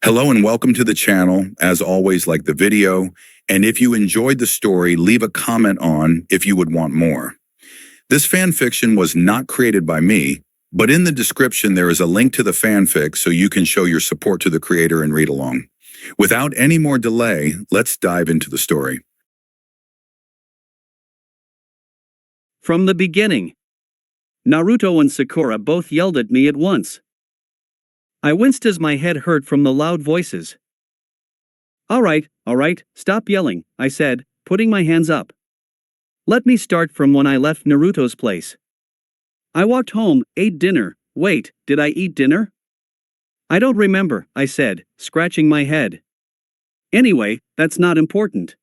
Hello and welcome to the channel. As always, like the video, and if you enjoyed the story, leave a comment on if you would want more. This fan fiction was not created by me, but in the description there is a link to the fanfic so you can show your support to the creator and read along. Without any more delay, let's dive into the story. From the beginning. Naruto and Sakura both yelled at me at once. I winced as my head hurt from the loud voices. All right, stop yelling, I said, putting my hands up. Let me start from when I left Naruto's place. I walked home, ate dinner. Wait, did I eat dinner? I don't remember, I said, scratching my head. Anyway, that's not important.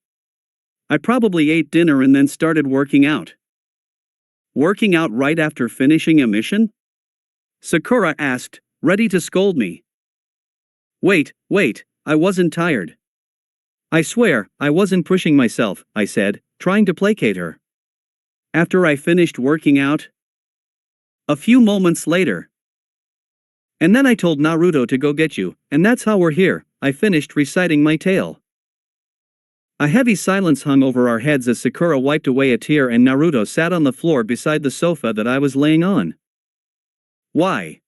I probably ate dinner and then started working out. Working out right after finishing a mission? Sakura asked, ready to scold me. Wait, I wasn't tired. I swear, I wasn't pushing myself, I said, trying to placate her. After I finished working out? A few moments later. And then I told Naruto to go get you, and that's how we're here, I finished reciting my tale. A heavy silence hung over our heads as Sakura wiped away a tear and Naruto sat on the floor beside the sofa that I was laying on. Why?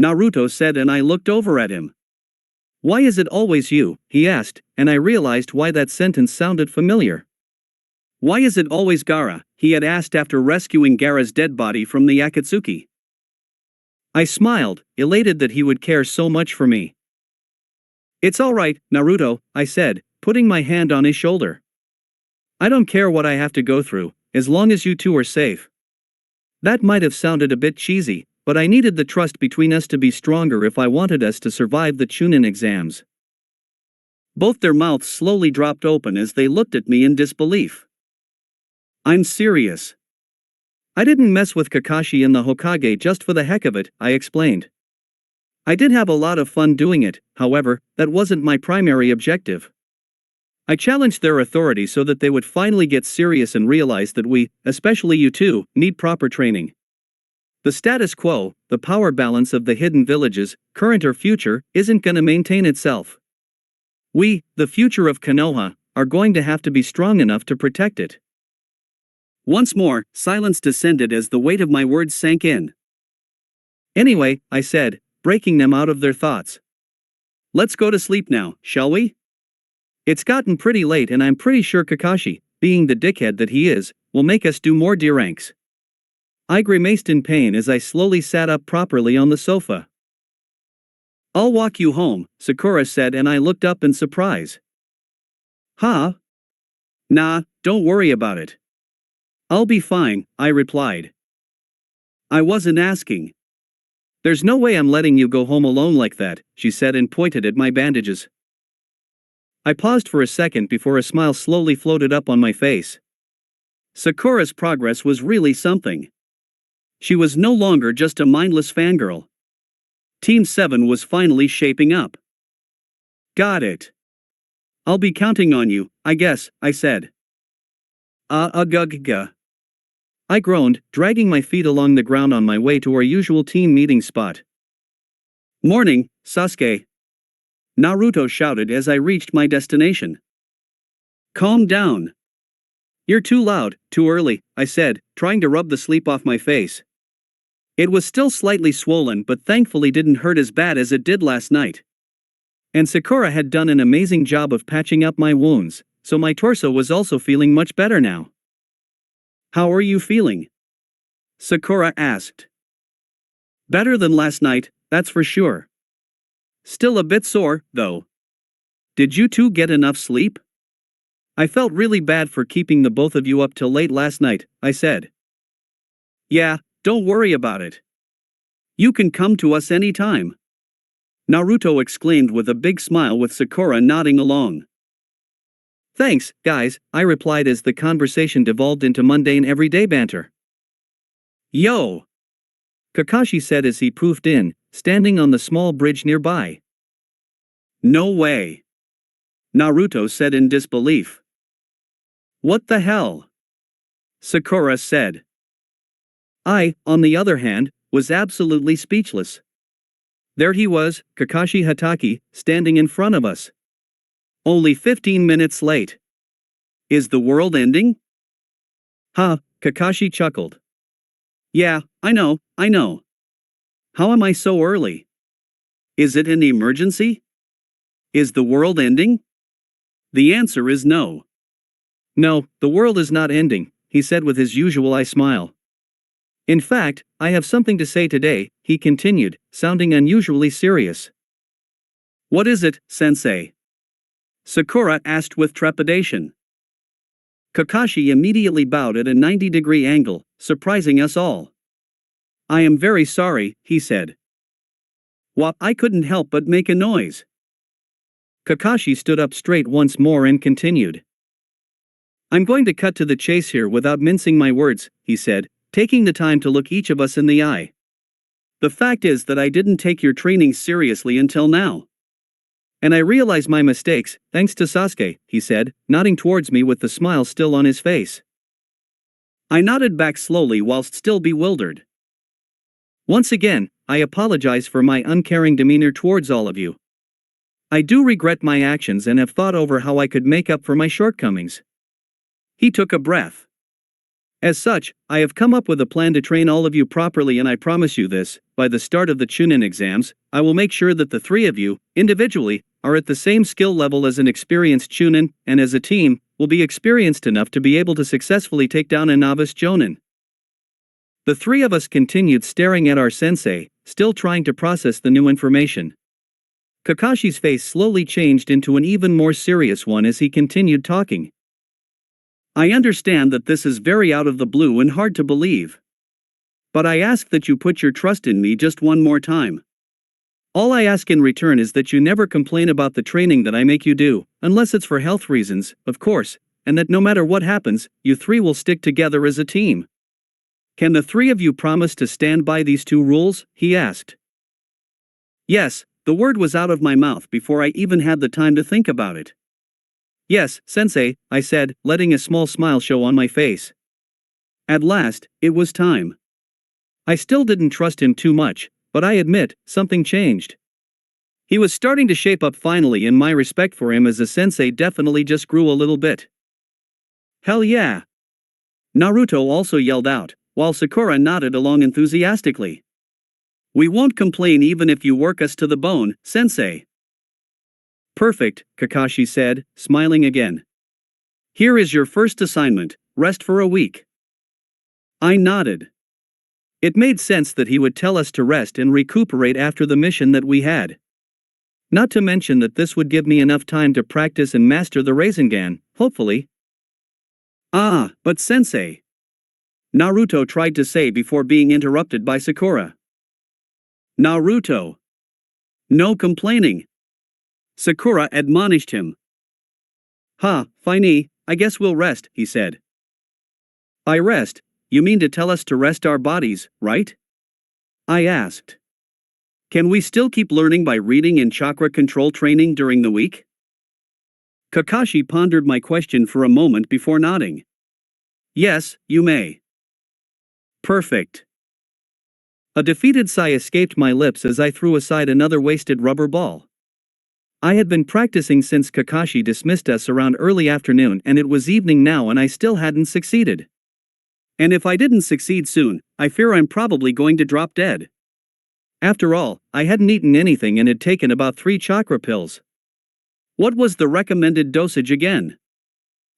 Naruto said and I looked over at him. Why is it always you? He asked, and I realized why that sentence sounded familiar. Why is it always Gaara? He had asked after rescuing Gaara's dead body from the Akatsuki. I smiled, elated that he would care so much for me. It's all right, Naruto, I said, putting my hand on his shoulder. I don't care what I have to go through, as long as you two are safe. That might have sounded a bit cheesy, but I needed the trust between us to be stronger if I wanted us to survive the Chunin exams. Both their mouths slowly dropped open as they looked at me in disbelief. I'm serious. I didn't mess with Kakashi and the Hokage just for the heck of it, I explained. I did have a lot of fun doing it, however, that wasn't my primary objective. I challenged their authority so that they would finally get serious and realize that we, especially you two, need proper training. The status quo, the power balance of the hidden villages, current or future, isn't gonna maintain itself. We, the future of Konoha, are going to have to be strong enough to protect it. Once more, silence descended as the weight of my words sank in. Anyway, I said, breaking them out of their thoughts. Let's go to sleep now, shall we? It's gotten pretty late and I'm pretty sure Kakashi, being the dickhead that he is, will make us do more deranks. I grimaced in pain as I slowly sat up properly on the sofa. I'll walk you home, Sakura said and I looked up in surprise. Huh? Nah, don't worry about it. I'll be fine, I replied. I wasn't asking. There's no way I'm letting you go home alone like that, she said and pointed at my bandages. I paused for a second before a smile slowly floated up on my face. Sakura's progress was really something. She was no longer just a mindless fangirl. Team 7 was finally shaping up. Got it. I'll be counting on you, I guess, I said. Gugga. I groaned, dragging my feet along the ground on my way to our usual team meeting spot. Morning, Sasuke. Naruto shouted as I reached my destination. Calm down. You're too loud, too early, I said, trying to rub the sleep off my face. It was still slightly swollen but thankfully didn't hurt as bad as it did last night. And Sakura had done an amazing job of patching up my wounds, so my torso was also feeling much better now. How are you feeling? Sakura asked. Better than last night, that's for sure. Still a bit sore, though. Did you two get enough sleep? I felt really bad for keeping the both of you up till late last night, I said. Yeah, don't worry about it. You can come to us anytime. Naruto exclaimed with a big smile with Sakura nodding along. Thanks, guys, I replied as the conversation devolved into mundane everyday banter. Yo! Kakashi said as he poofed in, standing on the small bridge nearby. No way! Naruto said in disbelief. What the hell? Sakura said. I, on the other hand, was absolutely speechless. There he was, Kakashi Hatake, standing in front of us. Only 15 minutes late. Is the world ending? Ha, Kakashi chuckled. Yeah, I know. How am I so early? Is it an emergency? Is the world ending? The answer is no. No, the world is not ending, he said with his usual smile. In fact, I have something to say today, he continued, sounding unusually serious. What is it, sensei? Sakura asked with trepidation. Kakashi immediately bowed at a 90-degree angle, surprising us all. I am very sorry, he said. Well, I couldn't help but make a noise. Kakashi stood up straight once more and continued. I'm going to cut to the chase here without mincing my words, he said, taking the time to look each of us in the eye. The fact is that I didn't take your training seriously until now. And I realize my mistakes, thanks to Sasuke, he said, nodding towards me with the smile still on his face. I nodded back slowly whilst still bewildered. Once again, I apologize for my uncaring demeanor towards all of you. I do regret my actions and have thought over how I could make up for my shortcomings. He took a breath. As such, I have come up with a plan to train all of you properly, and I promise you this, by the start of the Chunin exams, I will make sure that the three of you, individually, are at the same skill level as an experienced Chunin, and as a team, will be experienced enough to be able to successfully take down a novice Jonin. The three of us continued staring at our sensei, still trying to process the new information. Kakashi's face slowly changed into an even more serious one as he continued talking. I understand that this is very out of the blue and hard to believe. But I ask that you put your trust in me just one more time. All I ask in return is that you never complain about the training that I make you do, unless it's for health reasons, of course, and that no matter what happens, you three will stick together as a team. Can the three of you promise to stand by these two rules? He asked. Yes, the word was out of my mouth before I even had the time to think about it. Yes, sensei, I said, letting a small smile show on my face. At last, it was time. I still didn't trust him too much, but I admit, something changed. He was starting to shape up finally, and my respect for him as a sensei definitely just grew a little bit. Hell yeah! Naruto also yelled out, while Sakura nodded along enthusiastically. We won't complain even if you work us to the bone, sensei. Perfect, Kakashi said, smiling again. Here is your first assignment, rest for a week. I nodded. It made sense that he would tell us to rest and recuperate after the mission that we had. Not to mention that this would give me enough time to practice and master the Rasengan, hopefully. Ah, but sensei. Naruto tried to say before being interrupted by Sakura. Naruto. No complaining. Sakura admonished him. Ha, fine, I guess we'll rest, he said. By rest, you mean to tell us to rest our bodies, right? I asked. Can we still keep learning by reading and chakra control training during the week? Kakashi pondered my question for a moment before nodding. Yes, you may. Perfect. A defeated sigh escaped my lips as I threw aside another wasted rubber ball. I had been practicing since Kakashi dismissed us around early afternoon, and it was evening now and I still hadn't succeeded. And if I didn't succeed soon, I fear I'm probably going to drop dead. After all, I hadn't eaten anything and had taken about 3 chakra pills. What was the recommended dosage again?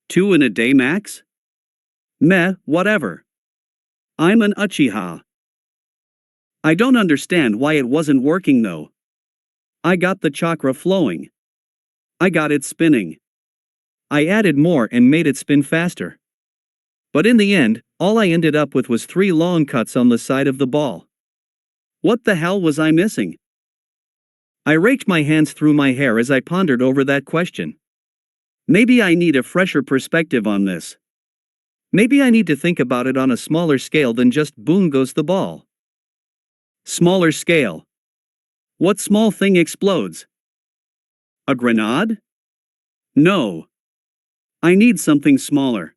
2 in a day max? Meh, whatever. I'm an Uchiha. I don't understand why it wasn't working though. I got the chakra flowing. I got it spinning. I added more and made it spin faster. But in the end, all I ended up with was 3 long cuts on the side of the ball. What the hell was I missing? I raked my hands through my hair as I pondered over that question. Maybe I need a fresher perspective on this. Maybe I need to think about it on a smaller scale than just boom goes the ball. Smaller scale. What small thing explodes? A grenade? No. I need something smaller.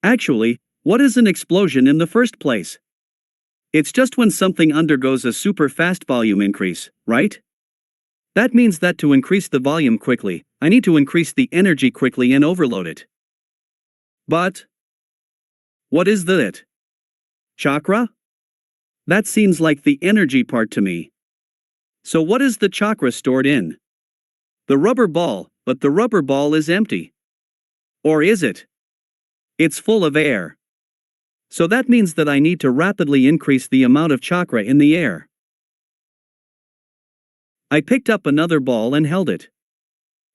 Actually, what is an explosion in the first place? It's just when something undergoes a super fast volume increase, right? That means that to increase the volume quickly, I need to increase the energy quickly and overload it. But what is the it? Chakra? That seems like the energy part to me. So what is the chakra stored in? The rubber ball, but the rubber ball is empty. Or is it? It's full of air. So that means that I need to rapidly increase the amount of chakra in the air. I picked up another ball and held it.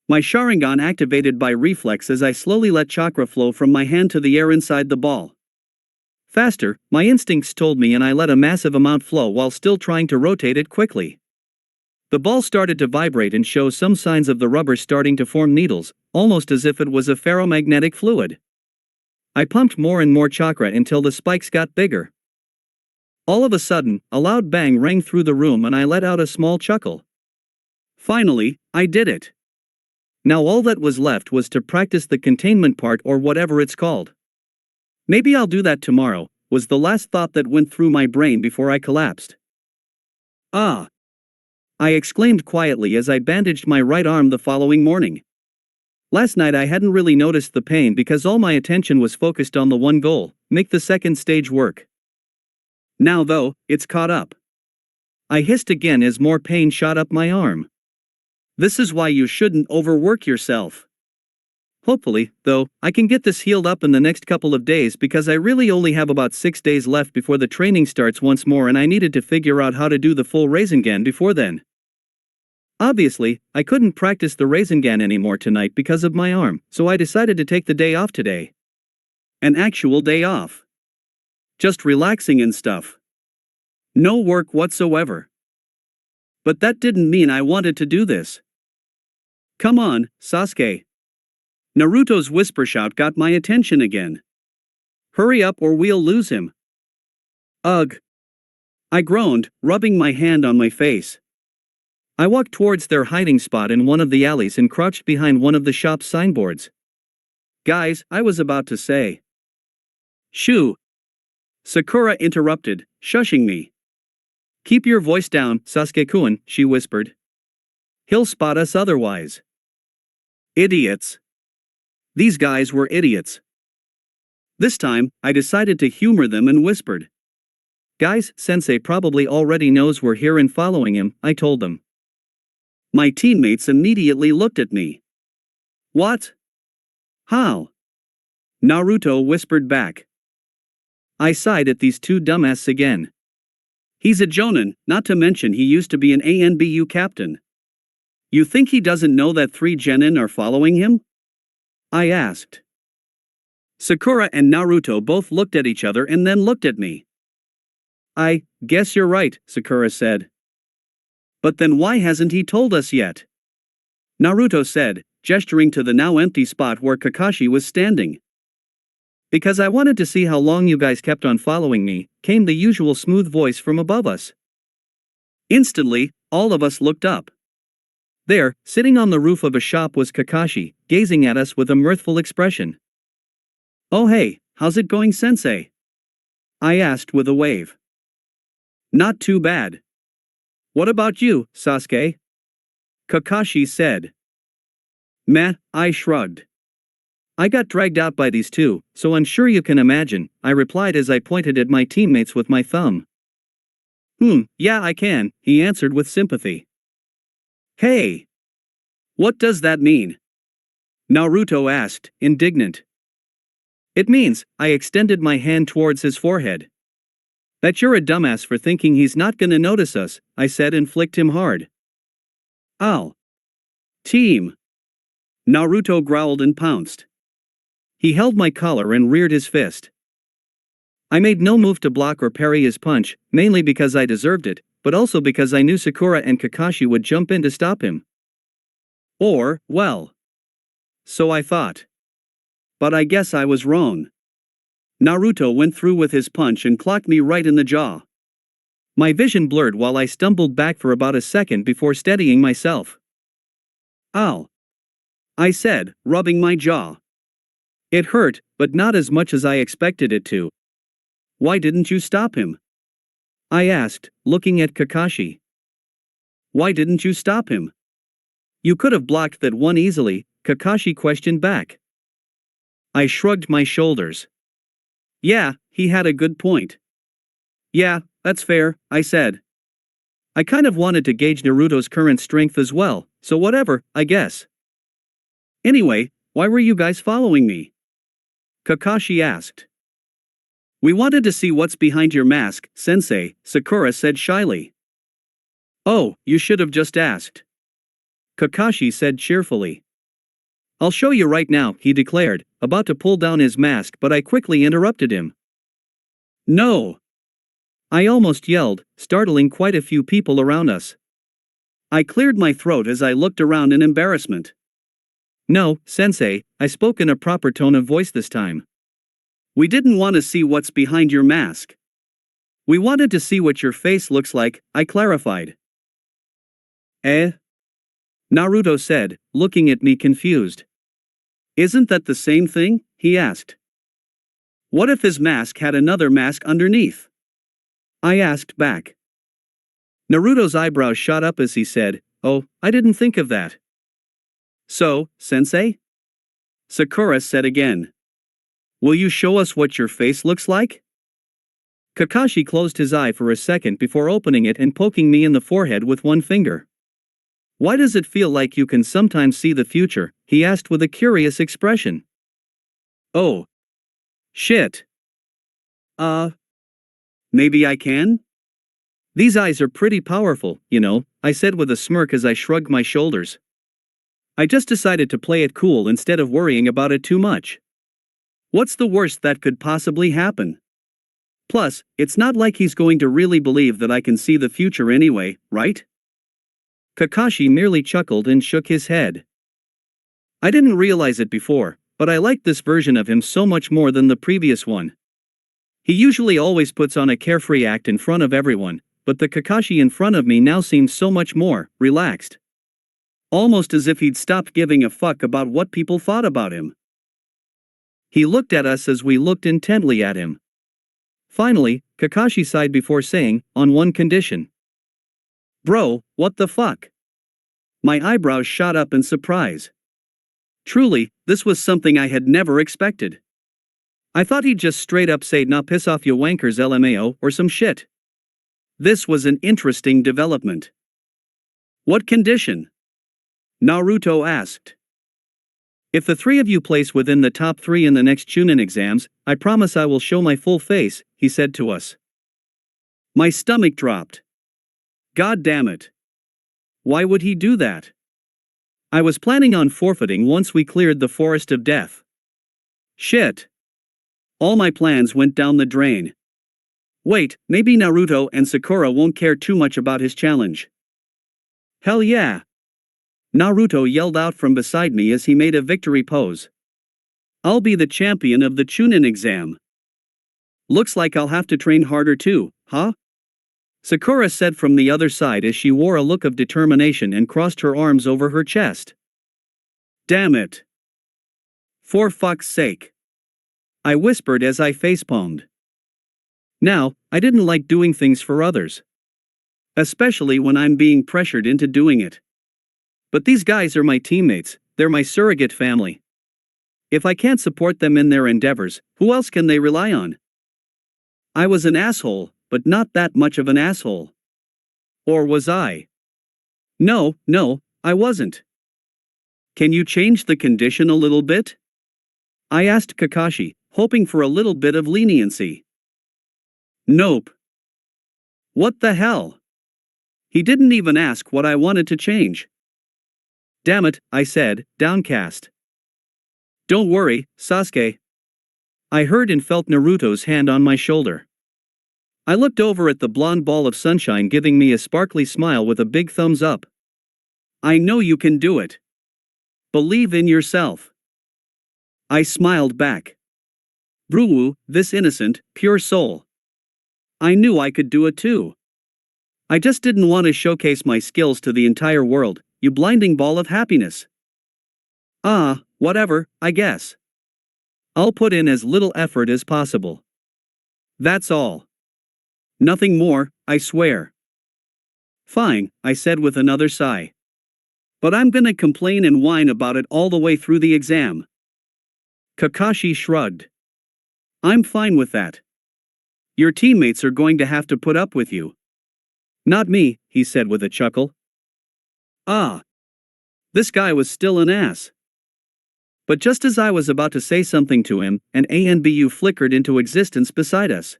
My Sharingan activated by reflex as I slowly let chakra flow from my hand to the air inside the ball. Faster, my instincts told me, and I let a massive amount flow while still trying to rotate it quickly. The ball started to vibrate and show some signs of the rubber starting to form needles, almost as if it was a ferromagnetic fluid. I pumped more and more chakra until the spikes got bigger. All of a sudden, a loud bang rang through the room and I let out a small chuckle. Finally, I did it. Now all that was left was to practice the containment part, or whatever it's called. Maybe I'll do that tomorrow, was the last thought that went through my brain before I collapsed. Ah! I exclaimed quietly as I bandaged my right arm the following morning. Last night I hadn't really noticed the pain because all my attention was focused on the one goal: make the second stage work. Now though, it's caught up. I hissed again as more pain shot up my arm. This is why you shouldn't overwork yourself. Hopefully, though, I can get this healed up in the next couple of days because I really only have about 6 days left before the training starts once more, and I needed to figure out how to do the full Rasengan before then. Obviously, I couldn't practice the Rasengan anymore tonight because of my arm, so I decided to take the day off today. An actual day off. Just relaxing and stuff. No work whatsoever. But that didn't mean I wanted to do this. Come on, Sasuke. Naruto's whisper shout got my attention again. Hurry up or we'll lose him. Ugh. I groaned, rubbing my hand on my face. I walked towards their hiding spot in one of the alleys and crouched behind one of the shop's signboards. Guys, I was about to say. Shoo. Sakura interrupted, shushing me. Keep your voice down, Sasuke-kun, she whispered. He'll spot us otherwise. Idiots. These guys were idiots. This time, I decided to humor them and whispered. Guys, Sensei probably already knows we're here and following him, I told them. My teammates immediately looked at me. What? How? Naruto whispered back. I sighed at these two dumbasses again. He's a jonin, not to mention he used to be an ANBU captain. You think he doesn't know that 3 genin are following him? I asked. Sakura and Naruto both looked at each other and then looked at me. I guess you're right, Sakura said. But then why hasn't he told us yet? Naruto said, gesturing to the now empty spot where Kakashi was standing. Because I wanted to see how long you guys kept on following me, came the usual smooth voice from above us. Instantly, all of us looked up. There, sitting on the roof of a shop, was Kakashi, gazing at us with a mirthful expression. Oh hey, how's it going, Sensei? I asked with a wave. Not too bad. What about you, Sasuke? Kakashi said. Meh, I shrugged. I got dragged out by these two, so I'm sure you can imagine, I replied as I pointed at my teammates with my thumb. Yeah I can, he answered with sympathy. Hey! What does that mean? Naruto asked, indignant. It means, I extended my hand towards his forehead. That you're a dumbass for thinking he's not gonna notice us, I said and flicked him hard. Ow. Team. Naruto growled and pounced. He held my collar and reared his fist. I made no move to block or parry his punch, mainly because I deserved it, but also because I knew Sakura and Kakashi would jump in to stop him. Or, well. So I thought. But I guess I was wrong. Naruto went through with his punch and clocked me right in the jaw. My vision blurred while I stumbled back for about a second before steadying myself. Ow. I said, rubbing my jaw. It hurt, but not as much as I expected it to. Why didn't you stop him? I asked, looking at Kakashi. Why didn't you stop him? You could have blocked that one easily, Kakashi questioned back. I shrugged my shoulders. Yeah, he had a good point. Yeah, that's fair, I said. I kind of wanted to gauge Naruto's current strength as well, so whatever, I guess. Anyway, why were you guys following me? Kakashi asked. We wanted to see what's behind your mask, Sensei, Sakura said shyly. Oh, you should have just asked. Kakashi said cheerfully. I'll show you right now, he declared, about to pull down his mask, but I quickly interrupted him. No! I almost yelled, startling quite a few people around us. I cleared my throat as I looked around in embarrassment. No, Sensei, I spoke in a proper tone of voice this time. We didn't want to see what's behind your mask. We wanted to see what your face looks like, I clarified. Eh? Naruto said, looking at me confused. Isn't that the same thing? He asked. What if his mask had another mask underneath? I asked back. Naruto's eyebrows shot up as he said, Oh, I didn't think of that. So, Sensei? Sakura said again. Will you show us what your face looks like? Kakashi closed his eye for a second before opening it and poking me in the forehead with one finger. Why does it feel like you can sometimes see the future? He asked with a curious expression. Oh. Shit. Maybe I can? These eyes are pretty powerful, you know, I said with a smirk as I shrugged my shoulders. I just decided to play it cool instead of worrying about it too much. What's the worst that could possibly happen? Plus, it's not like he's going to really believe that I can see the future anyway, right? Kakashi merely chuckled and shook his head. I didn't realize it before, but I liked this version of him so much more than the previous one. He usually always puts on a carefree act in front of everyone, but the Kakashi in front of me now seemed so much more relaxed. Almost as if he'd stopped giving a fuck about what people thought about him. He looked at us as we looked intently at him. Finally, Kakashi sighed before saying, on one condition. Bro, what the fuck? My eyebrows shot up in surprise. Truly, this was something I had never expected. I thought he'd just straight up say nah piss off you wankers LMAO or some shit. This was an interesting development. What condition? Naruto asked. If the three of you place within the top 3 in the next Chunin exams, I promise I will show my full face, he said to us. My stomach dropped. God damn it. Why would he do that? I was planning on forfeiting once we cleared the forest of death. Shit. All my plans went down the drain. Wait, maybe Naruto and Sakura won't care too much about his challenge. Hell yeah. Naruto yelled out from beside me as he made a victory pose. I'll be the champion of the Chunin exam. Looks like I'll have to train harder too, huh? Sakura said from the other side as she wore a look of determination and crossed her arms over her chest. Damn it. For fuck's sake. I whispered as I facepalmed. Now, I didn't like doing things for others. Especially when I'm being pressured into doing it. But these guys are my teammates, they're my surrogate family. If I can't support them in their endeavors, who else can they rely on? I was an asshole, but not that much of an asshole. Or was I? No, I wasn't. Can you change the condition a little bit? I asked Kakashi, hoping for a little bit of leniency. Nope. What the hell? He didn't even ask what I wanted to change. Damn it, I said, downcast. Don't worry, Sasuke. I heard and felt Naruto's hand on my shoulder. I looked over at the blonde ball of sunshine giving me a sparkly smile with a big thumbs up. I know you can do it. Believe in yourself. I smiled back. Bruu, this innocent, pure soul. I knew I could do it too. I just didn't want to showcase my skills to the entire world, you blinding ball of happiness. Whatever, I guess. I'll put in as little effort as possible. That's all. Nothing more, I swear. Fine, I said with another sigh. But I'm gonna complain and whine about it all the way through the exam. Kakashi shrugged. I'm fine with that. Your teammates are going to have to put up with you. Not me, he said with a chuckle. Ah. This guy was still an ass. But just as I was about to say something to him, an ANBU flickered into existence beside us.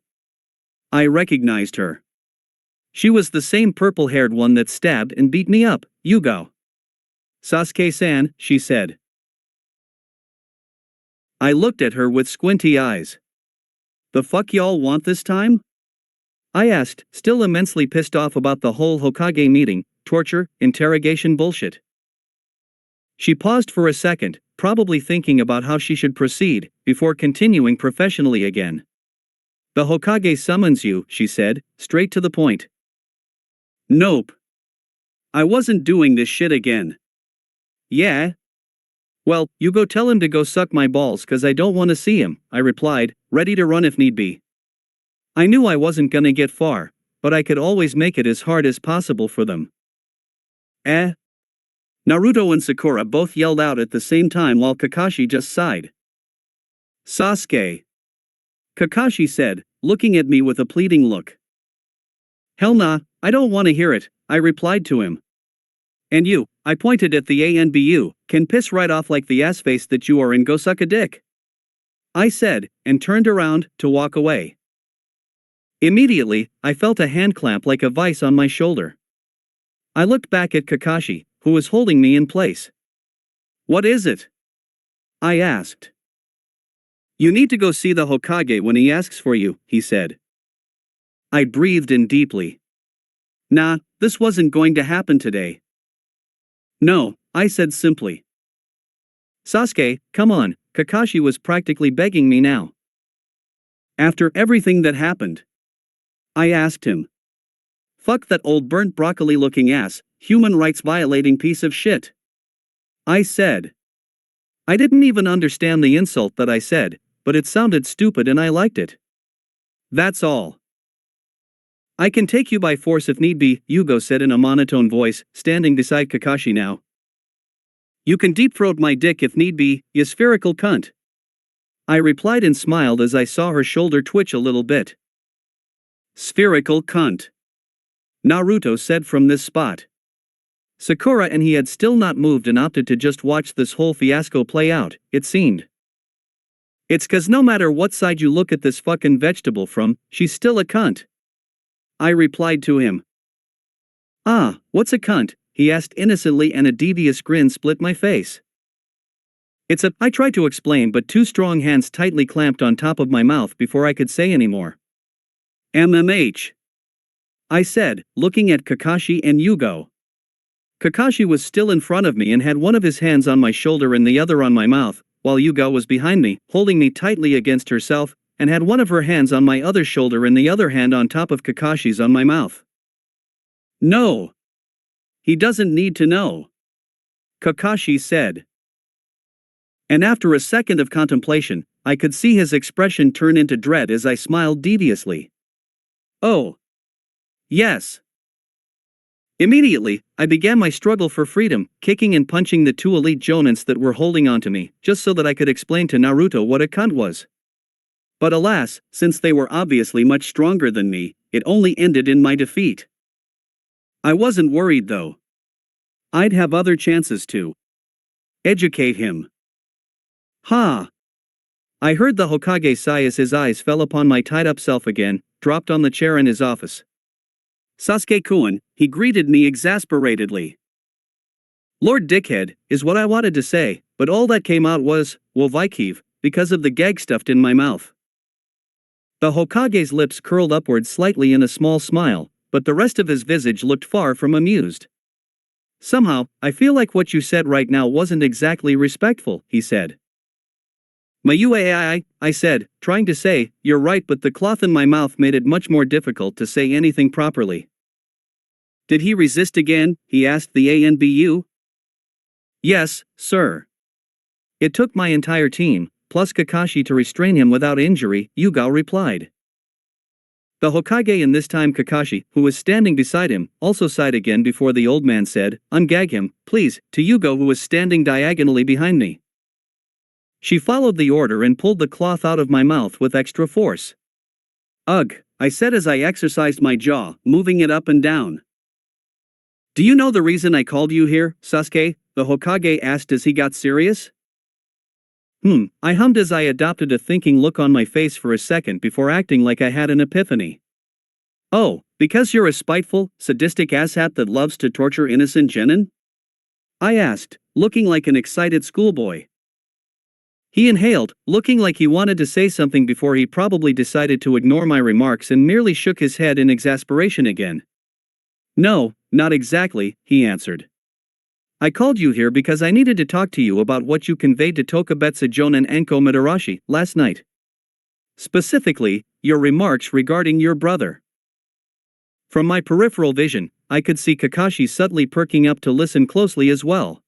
I recognized her. She was the same purple-haired one that stabbed and beat me up, Yugo. Sasuke-san, she said. I looked at her with squinty eyes. The fuck y'all want this time? I asked, still immensely pissed off about the whole Hokage meeting, torture, interrogation bullshit. She paused for a second, probably thinking about how she should proceed, before continuing professionally again. The Hokage summons you, she said, straight to the point. Nope. I wasn't doing this shit again. Yeah? Well, you go tell him to go suck my balls cause I don't want to see him, I replied, ready to run if need be. I knew I wasn't gonna get far, but I could always make it as hard as possible for them. Naruto and Sakura both yelled out at the same time while Kakashi just sighed. Sasuke. Kakashi said, looking at me with a pleading look. Hell nah, I don't want to hear it, I replied to him. And you, I pointed at the ANBU, can piss right off like the ass face that you are and go suck a dick. I said, and turned around to walk away. Immediately, I felt a hand clamp like a vice on my shoulder. I looked back at Kakashi, who was holding me in place. What is it? I asked. You need to go see the Hokage when he asks for you, he said. I breathed in deeply. Nah, this wasn't going to happen today. No, I said simply. Sasuke, come on, Kakashi was practically begging me now. After everything that happened. I asked him. Fuck that old burnt broccoli looking ass, human rights violating piece of shit. I said. I didn't even understand the insult that I said, but it sounded stupid and I liked it. That's all. I can take you by force if need be, Yugo said in a monotone voice, standing beside Kakashi now. You can deep-throat my dick if need be, you spherical cunt. I replied and smiled as I saw her shoulder twitch a little bit. Spherical cunt. Naruto said from this spot. Sakura and he had still not moved and opted to just watch this whole fiasco play out, it seemed. It's cause no matter what side you look at this fucking vegetable from, she's still a cunt. I replied to him. Ah, what's a cunt? He asked innocently and a devious grin split my face. I tried to explain but two strong hands tightly clamped on top of my mouth before I could say any more. MMH. I said, looking at Kakashi and Yugo. Kakashi was still in front of me and had one of his hands on my shoulder and the other on my mouth, while Yugo was behind me, holding me tightly against herself, and had one of her hands on my other shoulder and the other hand on top of Kakashi's on my mouth. No. He doesn't need to know. Kakashi said. And after a second of contemplation, I could see his expression turn into dread as I smiled deviously. Oh. Yes. Immediately, I began my struggle for freedom, kicking and punching the two elite jonins that were holding onto me, just so that I could explain to Naruto what a cunt was. But alas, since they were obviously much stronger than me, it only ended in my defeat. I wasn't worried though. I'd have other chances to educate him. Ha! I heard the Hokage sigh as his eyes fell upon my tied-up self again, dropped on the chair in his office. Sasuke-kun, he greeted me exasperatedly. Lord Dickhead, is what I wanted to say, but all that came out was, Wovikiv, because of the gag stuffed in my mouth. The Hokage's lips curled upward slightly in a small smile, but the rest of his visage looked far from amused. Somehow, I feel like what you said right now wasn't exactly respectful, he said. Mayuai, I said, trying to say, you're right, but the cloth in my mouth made it much more difficult to say anything properly. Did he resist again? He asked the ANBU. Yes, sir. It took my entire team, plus Kakashi to restrain him without injury, Yugo replied. The Hokage, and this time Kakashi, who was standing beside him, also sighed again before the old man said, "Ungag him, please," to Yugo, who was standing diagonally behind me. She followed the order and pulled the cloth out of my mouth with extra force. "Ugh," I said as I exercised my jaw, moving it up and down. "Do you know the reason I called you here, Sasuke?" the Hokage asked as he got serious. I hummed as I adopted a thinking look on my face for a second before acting like I had an epiphany. "Oh, because you're a spiteful, sadistic asshat that loves to torture innocent genin?" I asked, looking like an excited schoolboy. He inhaled, looking like he wanted to say something before he probably decided to ignore my remarks and merely shook his head in exasperation again. "No, not exactly," he answered. "I called you here because I needed to talk to you about what you conveyed to Tokubetsu Jonin Anko Midarashi last night. Specifically, your remarks regarding your brother." From my peripheral vision, I could see Kakashi subtly perking up to listen closely as well.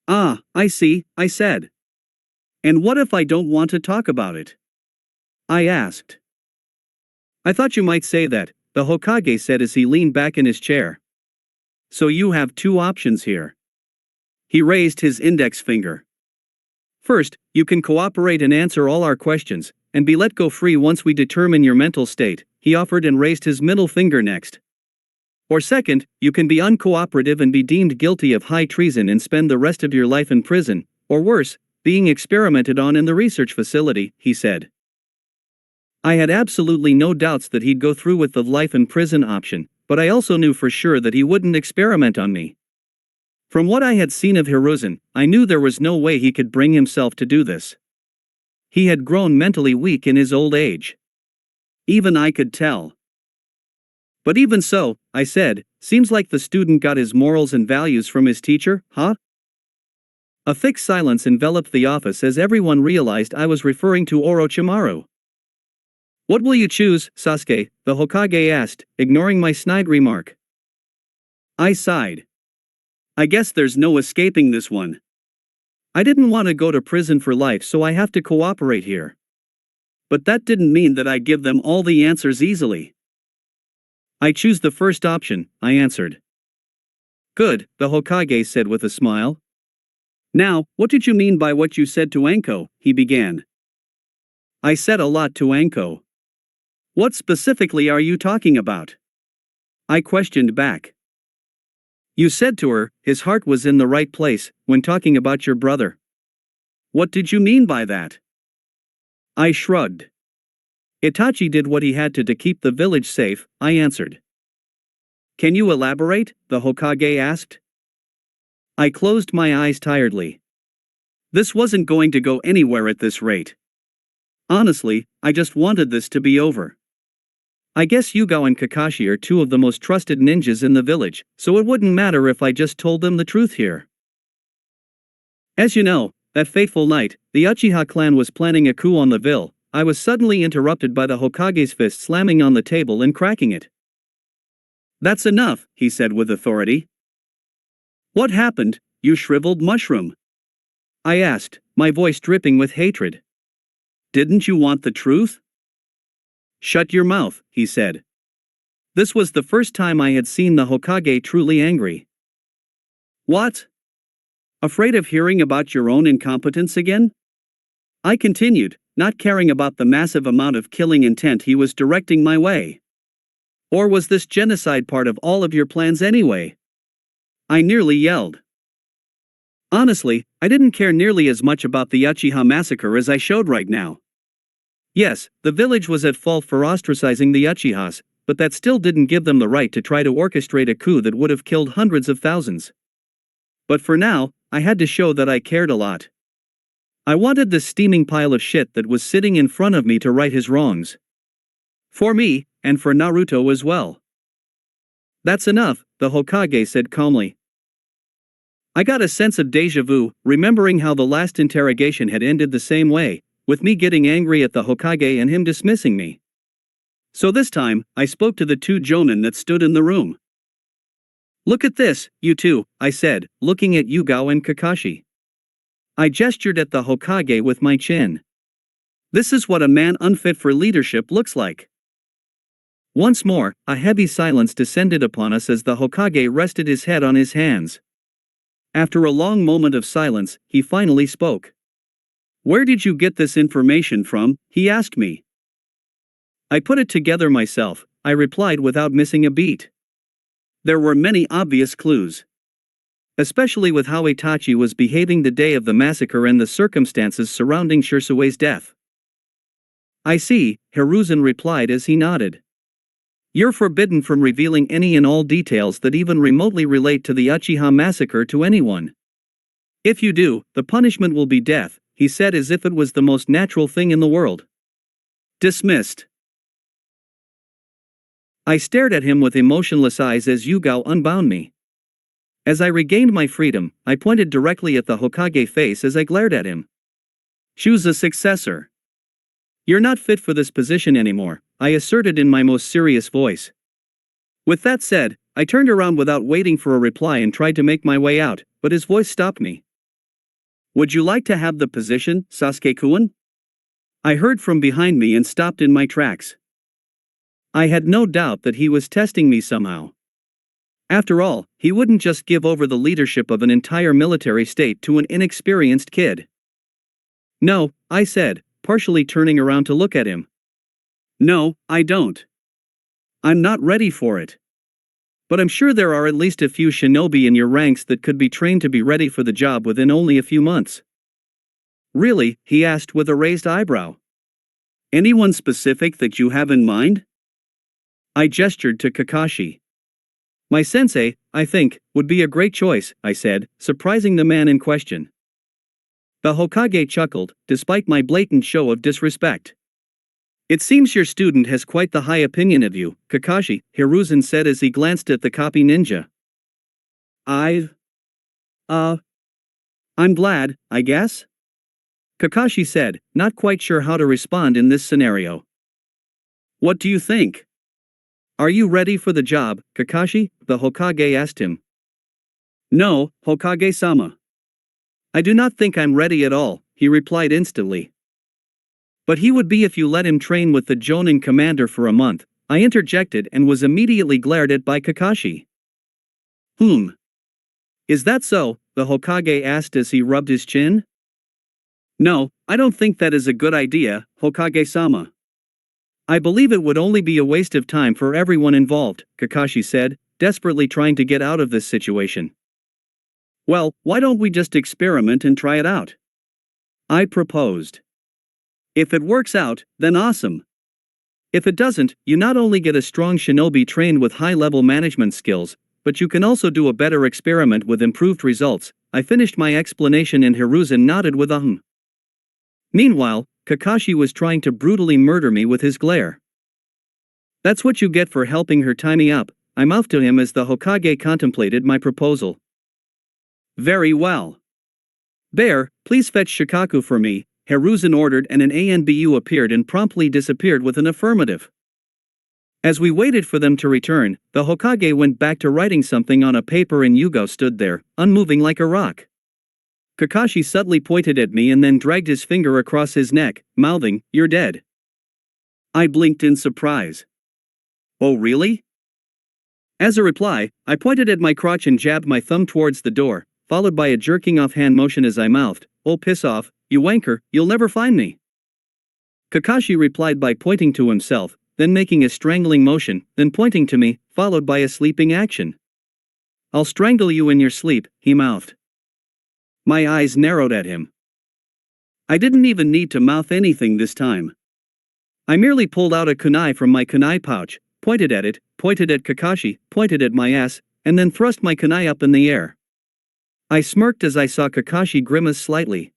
"Ah, I see," I said. "And what if I don't want to talk about it?" I asked. "I thought you might say that," the Hokage said as he leaned back in his chair. "So you have two options here." He raised his index finger. "First, you can cooperate and answer all our questions, and be let go free once we determine your mental state," he offered and raised his middle finger next. "Or second, you can be uncooperative and be deemed guilty of high treason and spend the rest of your life in prison, or worse, being experimented on in the research facility," he said. I had absolutely no doubts that he'd go through with the life in prison option, but I also knew for sure that he wouldn't experiment on me. From what I had seen of Hiruzen, I knew there was no way he could bring himself to do this. He had grown mentally weak in his old age. Even I could tell. "But even so," I said, "seems like the student got his morals and values from his teacher, huh?" A thick silence enveloped the office as everyone realized I was referring to Orochimaru. "What will you choose, Sasuke?" the Hokage asked, ignoring my snide remark. I sighed. I guess there's no escaping this one. I didn't want to go to prison for life, so I have to cooperate here. But that didn't mean that I'd give them all the answers easily. "I choose the first option," I answered. "Good," the Hokage said with a smile. "Now, what did you mean by what you said to Anko?" he began. "I said a lot to Anko." "What specifically are you talking about?" I questioned back. "You said to her, his heart was in the right place, when talking about your brother." "What did you mean by that?" I shrugged. "Itachi did what he had to keep the village safe," I answered. "Can you elaborate?" the Hokage asked. I closed my eyes tiredly. This wasn't going to go anywhere at this rate. Honestly, I just wanted this to be over. I guess Yugo and Kakashi are two of the most trusted ninjas in the village, so it wouldn't matter if I just told them the truth here. As you know, that fateful night, the Uchiha clan was planning a coup on the ville. I was suddenly interrupted by the Hokage's fist slamming on the table and cracking it. "That's enough," he said with authority. "What happened, you shriveled mushroom?" I asked, my voice dripping with hatred. "Didn't you want the truth?" "Shut your mouth," he said. This was the first time I had seen the Hokage truly angry. "What? Afraid of hearing about your own incompetence again?" I continued, not caring about the massive amount of killing intent he was directing my way. "Or was this genocide part of all of your plans anyway?" I nearly yelled. Honestly, I didn't care nearly as much about the Uchiha massacre as I showed right now. Yes, the village was at fault for ostracizing the Uchihas, but that still didn't give them the right to try to orchestrate a coup that would have killed hundreds of thousands. But for now, I had to show that I cared a lot. I wanted this steaming pile of shit that was sitting in front of me to right his wrongs. For me, and for Naruto as well. "That's enough," the Hokage said calmly. I got a sense of déjà vu, remembering how the last interrogation had ended the same way, with me getting angry at the Hokage and him dismissing me. So this time, I spoke to the two jonin that stood in the room. "Look at this, you two," I said, looking at Yugo and Kakashi. I gestured at the Hokage with my chin. "This is what a man unfit for leadership looks like." Once more, a heavy silence descended upon us as the Hokage rested his head on his hands. After a long moment of silence, he finally spoke. "Where did you get this information from?" he asked me. "I put it together myself," I replied without missing a beat. There were many obvious clues. Especially with how Itachi was behaving the day of the massacre and the circumstances surrounding Shirsue's death. "I see," Hiruzen replied as he nodded. "You're forbidden from revealing any and all details that even remotely relate to the Uchiha massacre to anyone. If you do, the punishment will be death," he said as if it was the most natural thing in the world. "Dismissed." I stared at him with emotionless eyes as Yugao unbound me. As I regained my freedom, I pointed directly at the Hokage face as I glared at him. "Choose a successor. You're not fit for this position anymore," I asserted in my most serious voice. With that said, I turned around without waiting for a reply and tried to make my way out, but his voice stopped me. "Would you like to have the position, Sasuke-kun?" I heard from behind me and stopped in my tracks. I had no doubt that he was testing me somehow. After all, he wouldn't just give over the leadership of an entire military state to an inexperienced kid. "No," I said, partially turning around to look at him. "No, I don't. I'm not ready for it. But I'm sure there are at least a few shinobi in your ranks that could be trained to be ready for the job within only a few months." "Really?" he asked with a raised eyebrow. "Anyone specific that you have in mind?" I gestured to Kakashi. "My sensei, I think, would be a great choice," I said, surprising the man in question. The Hokage chuckled, despite my blatant show of disrespect. "It seems your student has quite the high opinion of you, Kakashi," Hiruzen said as he glanced at the copy ninja. I'm glad, I guess?" Kakashi said, not quite sure how to respond in this scenario. "What do you think? Are you ready for the job, Kakashi?" the Hokage asked him. "No, Hokage-sama. I do not think I'm ready at all," he replied instantly. "But he would be if you let him train with the Jonin commander for a month," I interjected and was immediately glared at by Kakashi. Is that so?" the Hokage asked as he rubbed his chin. "No, I don't think that is a good idea, Hokage-sama. I believe it would only be a waste of time for everyone involved," Kakashi said, desperately trying to get out of this situation. "Well, why don't we just experiment and try it out?" I proposed. "If it works out, then awesome. If it doesn't, you not only get a strong shinobi trained with high-level management skills, but you can also do a better experiment with improved results." I finished my explanation and Hiruzen nodded with a hum. Meanwhile, Kakashi was trying to brutally murder me with his glare. "That's what you get for helping her tie me up," I mouthed to him as the Hokage contemplated my proposal. "Very well. Bear, please fetch Shikaku for me," Hiruzen ordered and an ANBU appeared and promptly disappeared with an affirmative. As we waited for them to return, the Hokage went back to writing something on a paper and Yugo stood there, unmoving like a rock. Kakashi subtly pointed at me and then dragged his finger across his neck, mouthing, "You're dead." I blinked in surprise. "Oh really?" As a reply, I pointed at my crotch and jabbed my thumb towards the door, followed by a jerking off hand motion as I mouthed, "Oh piss off, you wanker, you'll never find me." Kakashi replied by pointing to himself, then making a strangling motion, then pointing to me, followed by a sleeping action. "I'll strangle you in your sleep," he mouthed. My eyes narrowed at him. I didn't even need to mouth anything this time. I merely pulled out a kunai from my kunai pouch, pointed at it, pointed at Kakashi, pointed at my ass, and then thrust my kunai up in the air. I smirked as I saw Kakashi grimace slightly.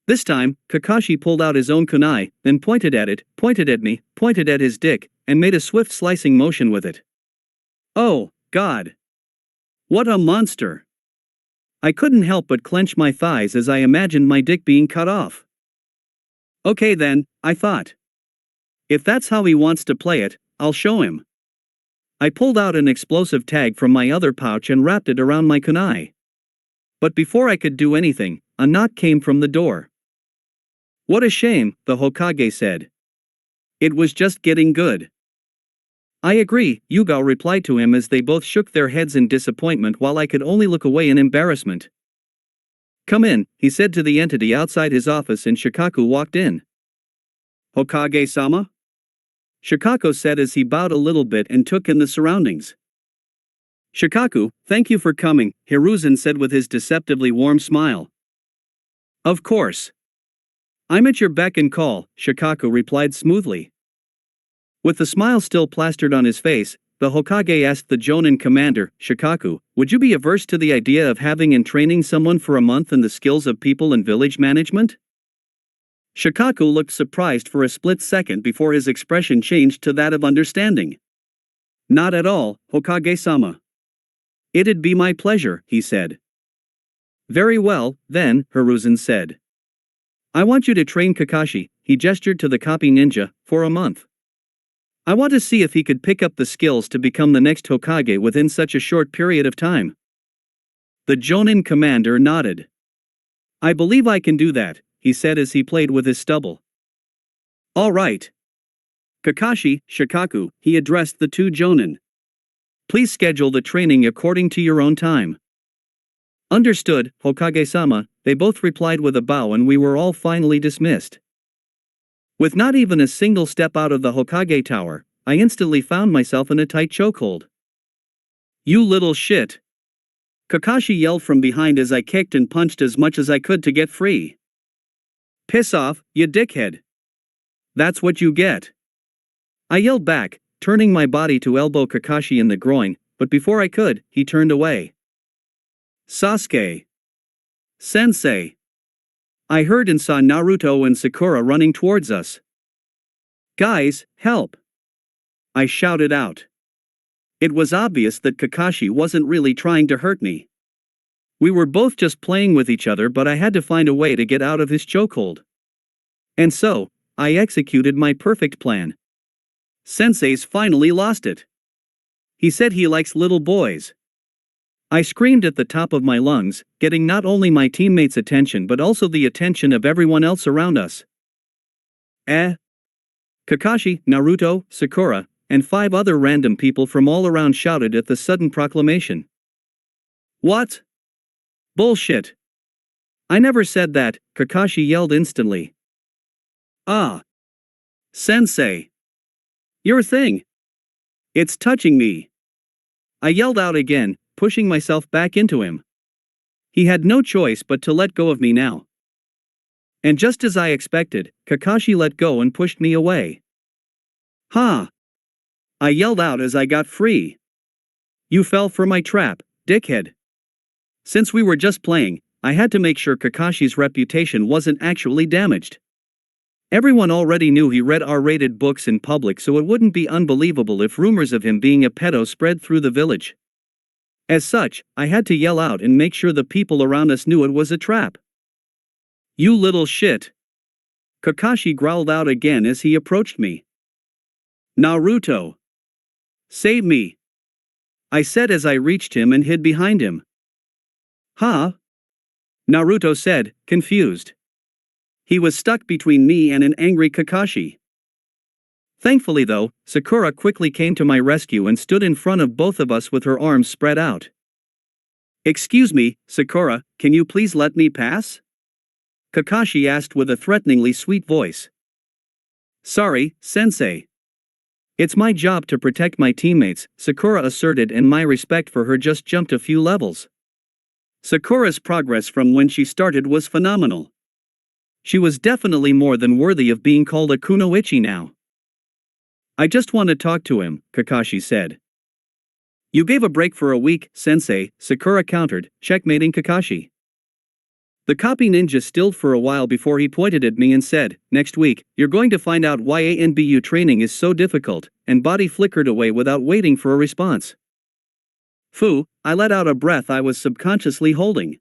This time, Kakashi pulled out his own kunai, then pointed at it, pointed at me, pointed at his dick, and made a swift slicing motion with it. Oh, God! What a monster! I couldn't help but clench my thighs as I imagined my dick being cut off. Okay then, I thought. If that's how he wants to play it, I'll show him. I pulled out an explosive tag from my other pouch and wrapped it around my kunai. But before I could do anything, a knock came from the door. "What a shame," the Hokage said. "It was just getting good." I agree, Yugao replied to him as they both shook their heads in disappointment while I could only look away in embarrassment. Come in, he said to the entity outside his office, and Shikaku walked in. Hokage-sama? Shikaku said as he bowed a little bit and took in the surroundings. Shikaku, thank you for coming, Hiruzen said with his deceptively warm smile. Of course. I'm at your beck and call, Shikaku replied smoothly. With the smile still plastered on his face, the Hokage asked the Jonin commander, Shikaku, would you be averse to the idea of having and training someone for a month in the skills of people and village management? Shikaku looked surprised for a split second before his expression changed to that of understanding. Not at all, Hokage-sama. It'd be my pleasure, he said. Very well, then, Hiruzen said. I want you to train Kakashi, he gestured to the copy ninja, for a month. I want to see if he could pick up the skills to become the next Hokage within such a short period of time. The Jonin commander nodded. I believe I can do that, he said as he played with his stubble. All right. Kakashi, Shikaku, he addressed the two Jonin. Please schedule the training according to your own time. Understood, Hokage-sama, they both replied with a bow, and we were all finally dismissed. With not even a single step out of the Hokage tower, I instantly found myself in a tight chokehold. You little shit! Kakashi yelled from behind as I kicked and punched as much as I could to get free. Piss off, you dickhead! That's what you get! I yelled back, turning my body to elbow Kakashi in the groin, but before I could, he turned away. Sasuke! Sensei! I heard and saw Naruto and Sakura running towards us. Guys, help! I shouted out. It was obvious that Kakashi wasn't really trying to hurt me. We were both just playing with each other, but I had to find a way to get out of his chokehold. And so, I executed my perfect plan. Sensei's finally lost it. He said he likes little boys. I screamed at the top of my lungs, getting not only my teammates' attention but also the attention of everyone else around us. Kakashi, Naruto, Sakura, and 5 other random people from all around shouted at the sudden proclamation. What? Bullshit. I never said that, Kakashi yelled instantly. Ah. Sensei. Your thing. It's touching me. I yelled out again, pushing myself back into him. He had no choice but to let go of me now. And just as I expected, Kakashi let go and pushed me away. Ha! I yelled out as I got free. You fell for my trap, dickhead. Since we were just playing, I had to make sure Kakashi's reputation wasn't actually damaged. Everyone already knew he read R-rated books in public, so it wouldn't be unbelievable if rumors of him being a pedo spread through the village. As such, I had to yell out and make sure the people around us knew it was a trap. You little shit! Kakashi growled out again as he approached me. Naruto! Save me! I said as I reached him and hid behind him. Huh? Naruto said, confused. He was stuck between me and an angry Kakashi. Thankfully though, Sakura quickly came to my rescue and stood in front of both of us with her arms spread out. Excuse me, Sakura, can you please let me pass? Kakashi asked with a threateningly sweet voice. Sorry, Sensei. It's my job to protect my teammates, Sakura asserted, and my respect for her just jumped a few levels. Sakura's progress from when she started was phenomenal. She was definitely more than worthy of being called a kunoichi now. I just want to talk to him, Kakashi said. You gave a break for a week, Sensei, Sakura countered, checkmating Kakashi. The copy ninja stilled for a while before he pointed at me and said, next week, you're going to find out why ANBU training is so difficult, and body flickered away without waiting for a response. Phew, I let out a breath I was subconsciously holding.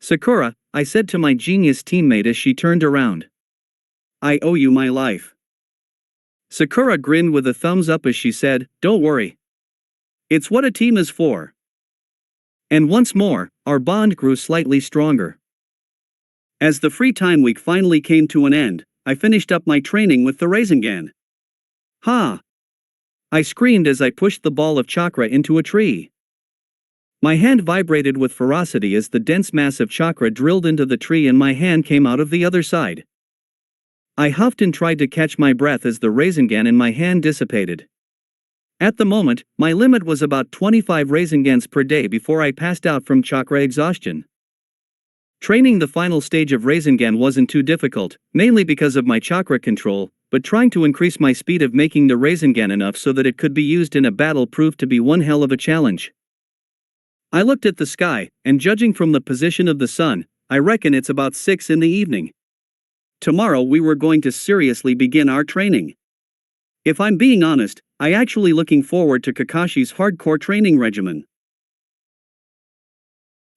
Sakura, I said to my genius teammate as she turned around. I owe you my life. Sakura grinned with a thumbs up as she said, don't worry. It's what a team is for. And once more, our bond grew slightly stronger. As the free time week finally came to an end, I finished up my training with the Rasengan. Ha! I screamed as I pushed the ball of chakra into a tree. My hand vibrated with ferocity as the dense mass of chakra drilled into the tree and my hand came out of the other side. I huffed and tried to catch my breath as the Rasengan in my hand dissipated. At the moment, my limit was about 25 Rasengans per day before I passed out from chakra exhaustion. Training the final stage of Rasengan wasn't too difficult, mainly because of my chakra control, but trying to increase my speed of making the Rasengan enough so that it could be used in a battle proved to be one hell of a challenge. I looked at the sky, and judging from the position of the sun, I reckon it's about 6 in the evening. Tomorrow we were going to seriously begin our training. If I'm being honest, I actually looking forward to Kakashi's hardcore training regimen.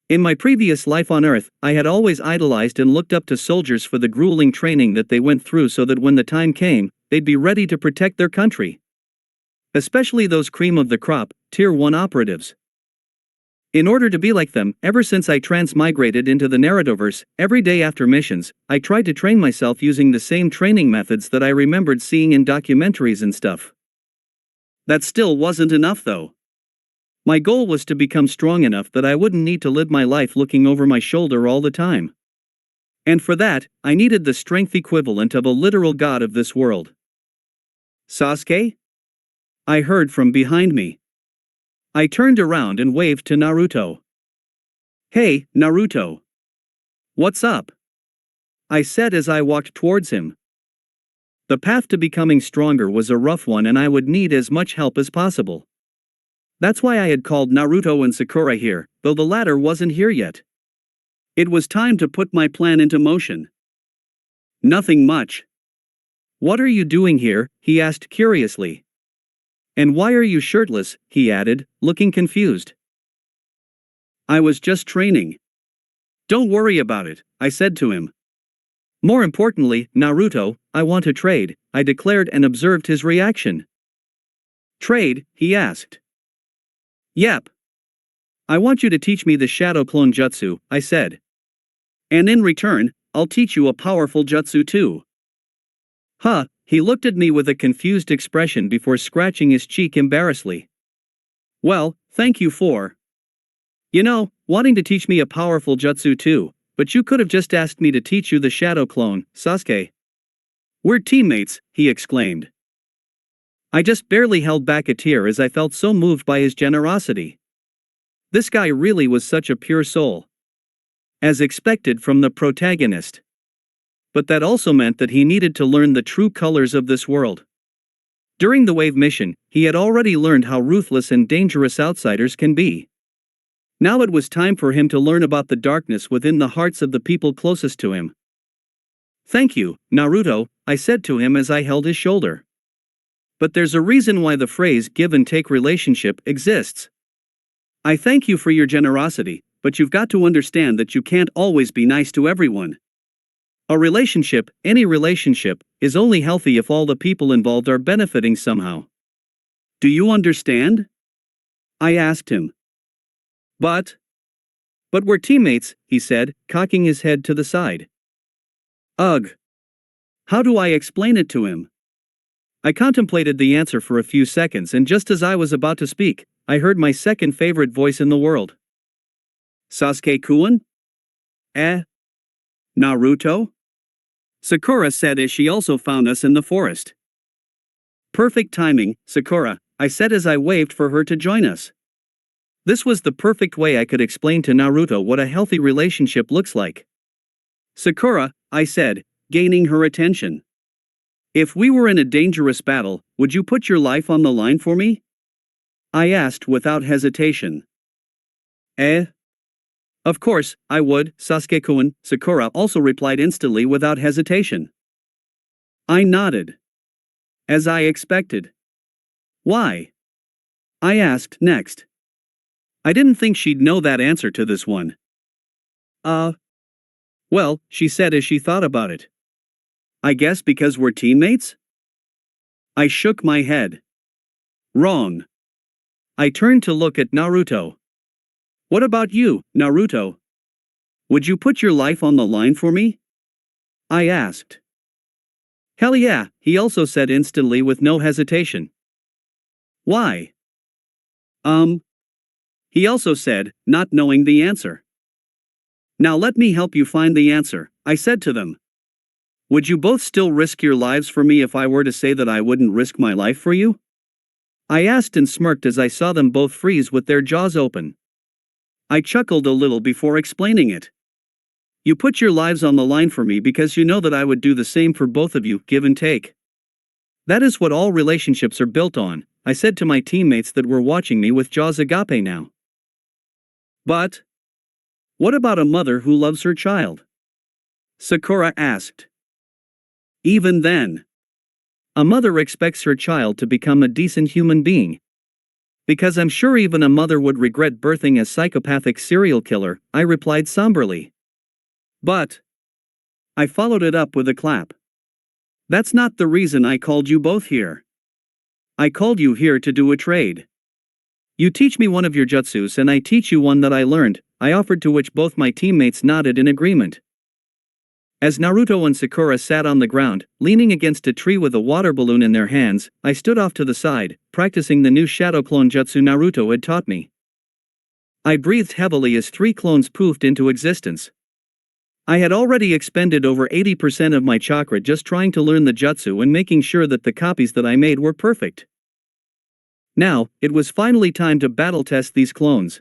In my previous life on Earth, I had always idolized and looked up to soldiers for the grueling training that they went through so that when the time came, they'd be ready to protect their country. Especially those cream of the crop, Tier 1 operatives. In order to be like them, ever since I transmigrated into the Narutoverse, every day after missions, I tried to train myself using the same training methods that I remembered seeing in documentaries and stuff. That still wasn't enough though. My goal was to become strong enough that I wouldn't need to live my life looking over my shoulder all the time. And for that, I needed the strength equivalent of a literal god of this world. Sasuke? I heard from behind me. I turned around and waved to Naruto. Hey, Naruto. What's up? I said as I walked towards him. The path to becoming stronger was a rough one and I would need as much help as possible. That's why I had called Naruto and Sakura here, though the latter wasn't here yet. It was time to put my plan into motion. Nothing much. What are you doing here? He asked curiously. And why are you shirtless? He added, looking confused. I was just training. Don't worry about it, I said to him. More importantly, Naruto, I want to trade, I declared and observed his reaction. Trade? He asked. Yep. I want you to teach me the shadow clone jutsu, I said. And in return, I'll teach you a powerful jutsu too. Huh, he looked at me with a confused expression before scratching his cheek embarrassedly. Well, thank you for, wanting to teach me a powerful jutsu too, but you could have just asked me to teach you the shadow clone, Sasuke. We're teammates, he exclaimed. I just barely held back a tear as I felt so moved by his generosity. This guy really was such a pure soul. As expected from the protagonist. But that also meant that he needed to learn the true colors of this world. During the Wave mission, he had already learned how ruthless and dangerous outsiders can be. Now it was time for him to learn about the darkness within the hearts of the people closest to him. Thank you, Naruto, I said to him as I held his shoulder. But there's a reason why the phrase give and take relationship exists. I thank you for your generosity, but you've got to understand that you can't always be nice to everyone. A relationship, any relationship, is only healthy if all the people involved are benefiting somehow. Do you understand? I asked him. But we're teammates, he said, cocking his head to the side. Ugh. How do I explain it to him? I contemplated the answer for a few seconds and just as I was about to speak, I heard my second favorite voice in the world. Sasuke-kun? Naruto? Sakura said as she also found us in the forest. Perfect timing, Sakura, I said as I waved for her to join us. This was the perfect way I could explain to Naruto what a healthy relationship looks like. Sakura, I said, gaining her attention. If we were in a dangerous battle, would you put your life on the line for me? I asked without hesitation. Of course, I would, Sasuke-kun, Sakura also replied instantly without hesitation. I nodded. As I expected. Why? I asked next. I didn't think she'd know that answer to this one. Well, she said as she thought about it. I guess because we're teammates? I shook my head. Wrong. I turned to look at Naruto. What about you, Naruto? Would you put your life on the line for me? I asked. Hell yeah, he also said instantly with no hesitation. Why? Um, he also said, not knowing the answer. Now let me help you find the answer, I said to them. Would you both still risk your lives for me if I were to say that I wouldn't risk my life for you? I asked and smirked as I saw them both freeze with their jaws open. I chuckled a little before explaining it. You put your lives on the line for me because you know that I would do the same for both of you, give and take. That is what all relationships are built on, I said to my teammates that were watching me with jaws agape now. But what about a mother who loves her child? Sakura asked. Even then, a mother expects her child to become a decent human being. Because I'm sure even a mother would regret birthing a psychopathic serial killer, I replied somberly. But I followed it up with a clap. That's not the reason I called you both here. I called you here to do a trade. You teach me one of your jutsus and I teach you one that I learned, I offered, to which both my teammates nodded in agreement. As Naruto and Sakura sat on the ground, leaning against a tree with a water balloon in their hands, I stood off to the side, practicing the new shadow clone jutsu Naruto had taught me. I breathed heavily as 3 clones poofed into existence. I had already expended over 80% of my chakra just trying to learn the jutsu and making sure that the copies that I made were perfect. Now, it was finally time to battle test these clones.